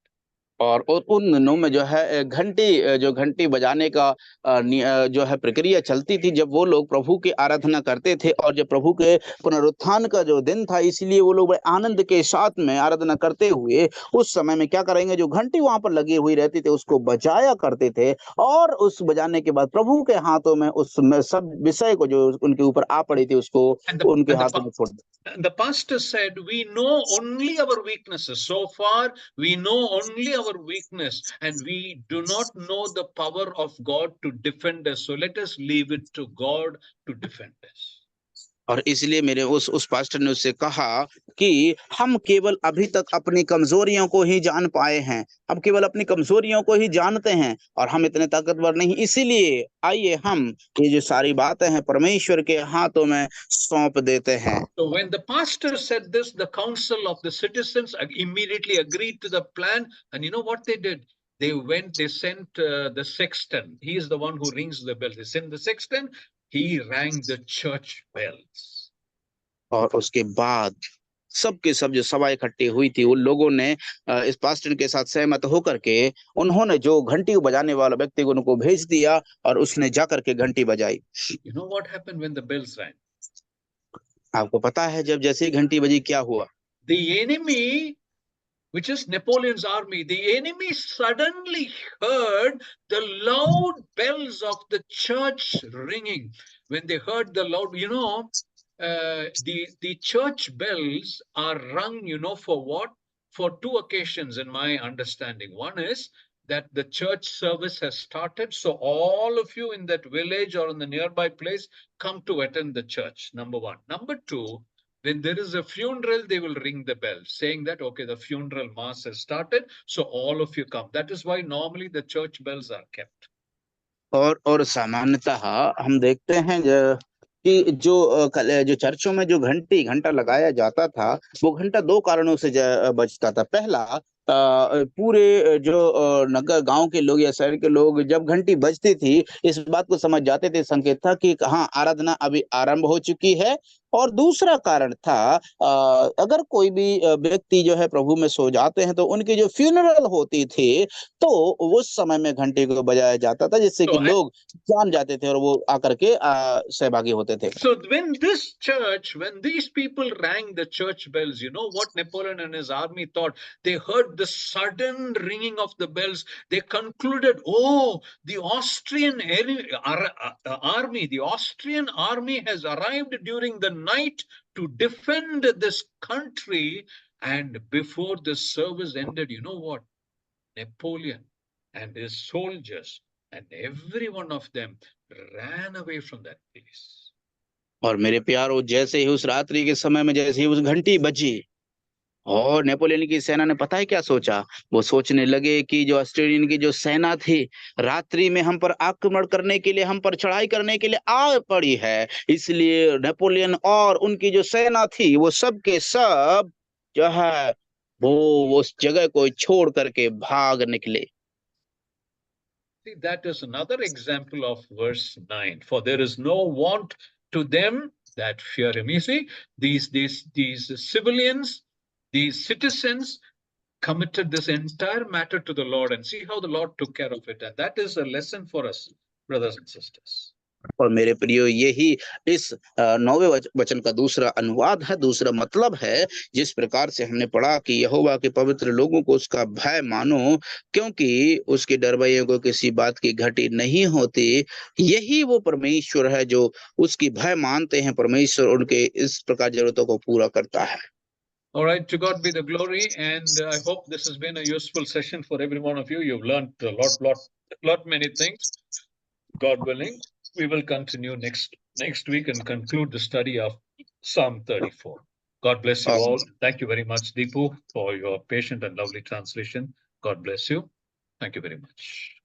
और उन दिनों में जो है घंटी बजाने का जो है प्रक्रिया चलती थी जब वो लोग प्रभु की आराधना करते थे और जब प्रभु के पुनरुत्थान का जो दिन था, इसलिए वो लोग बड़े आनंद के साथ में आराधना करते हुए उस समय में क्या करेंगे, जो घंटी वहां पर लगी हुई रहती थी उसको बजाया करते थे और उस बजाने के बाद प्रभु के हाथों में उस सब विषय को जो उनके ऊपर आ पड़ी थी उसको उनके हाथों में छोड़ दिया। And the pastor said, we know only our weaknesses. So far, we know only our our weakness and we do not know the power of God to defend us. So let us leave it to God to defend us. और इसलिए मेरे उस pastor ने उससे कहा कि हम केवल अभी तक अपनी कमजोरियों को ही जान पाए हैं, हम केवल अपनी कमजोरियों को ही जानते हैं और हम इतने ताकतवर नहीं, इसीलिए आइए हम ये जो सारी बातें हैं परमेश्वर के हाथों में सौंप देते हैं। So when the pastor said this, the council of the citizens immediately agreed to the plan, and you know what they did? They sent the sexton. He is the one who rings the bells. They sent the sexton. He rang the church bells. और उसके बाद सबके सब जो सभा इकट्ठी हुई थी उन लोगों ने इस पास्टर के साथ सहमत होकर के उन्होंने जो घंटी बजाने वाला व्यक्ति को उनको भेज दिया और उसने जाकर के घंटी बजाई। You know what happened when the bells rang? आपको पता है जब जैसे ही घंटी बजी क्या हुआ? The enemy, which is Napoleon's army, the enemy suddenly heard the loud bells of the church ringing. When they heard the loud, you know, the church bells are rung, you know, for what? For two occasions, in my understanding. One is that the church service has started, so all of you in that village or in the nearby place come to attend the church, number one. Number two, when there is a funeral, they will ring the bell saying that, okay, the funeral mass has started, so all of you come. That is why normally the church bells are kept. और सामान्यतः हम देखते हैं कि जो चर्चों में जो घंटा लगाया जाता था वो घंटा दो कारणों से बजता था। पहला, पूरे जो नगर गांव के लोग या शहर के लोग जब घंटी बजती थी इस बात को समझ जाते थे, संकेत था कि हाँ आराधना अभी आरंभ हो चुकी है। और दूसरा कारण था अगर कोई भी व्यक्ति जो है प्रभु में सो जाते हैं तो उनकी जो फ्यूनरल होती थी तो उस समय में घंटे को बजाया जाता था जिससे कि लोग जान जाते थे और वो आकर के सहभागी होते थे। So when these people rang the church bells, you know what Napoleon and his army thought? They heard the sudden ringing of the bells. They concluded, oh, the Austrian army, the Austrian army has arrived during the night to defend this country. And before the service ended, you know what? Napoleon and his soldiers and every one of them ran away from that place. और मेरे प्यारो, जैसे ही उस रात्रि के समय में जैसे ही उस घंटी बजी और नेपोलियन की सेना ने पता है क्या सोचा? वो सोचने लगे कि जो ऑस्ट्रेलियन की जो सेना थी रात्रि में हम पर आक्रमण करने के लिए, हम पर चढ़ाई करने के लिए आ पड़ी है, इसलिए नेपोलियन और उनकी जो सेना थी वो सब के सब जो है वो उस जगह को छोड़ करके भाग निकले। See, that is another example of verse 9. For there is no want to them that fear him. You see, these civilians, these citizens committed this entire matter to the Lord, and see how the Lord took care of it. And that is a lesson for us, brothers and sisters. और मेरे प्रियो, यही इस 9वें वचन का दूसरा अनुवाद है, दूसरा मतलब है। जिस प्रकार से हमने पढ़ा कि यहोवा के पवित्र लोगों को उसका भय मानो क्योंकि उसके डरवैयों को किसी बात की घटी नहीं होती। यही वो परमेश्वर है जो उसकी भय मानते हैं। परमेश्वर उनके इस प्रकार जरूरतों को पूरा करता है। All right, to God be the glory, and I hope this has been a useful session for every one of you. You've learned a lot many things. God willing, we will continue next week and conclude the study of Psalm 34. God bless you all. Thank you very much, Deepu, for your patient and lovely translation. God bless you. Thank you very much.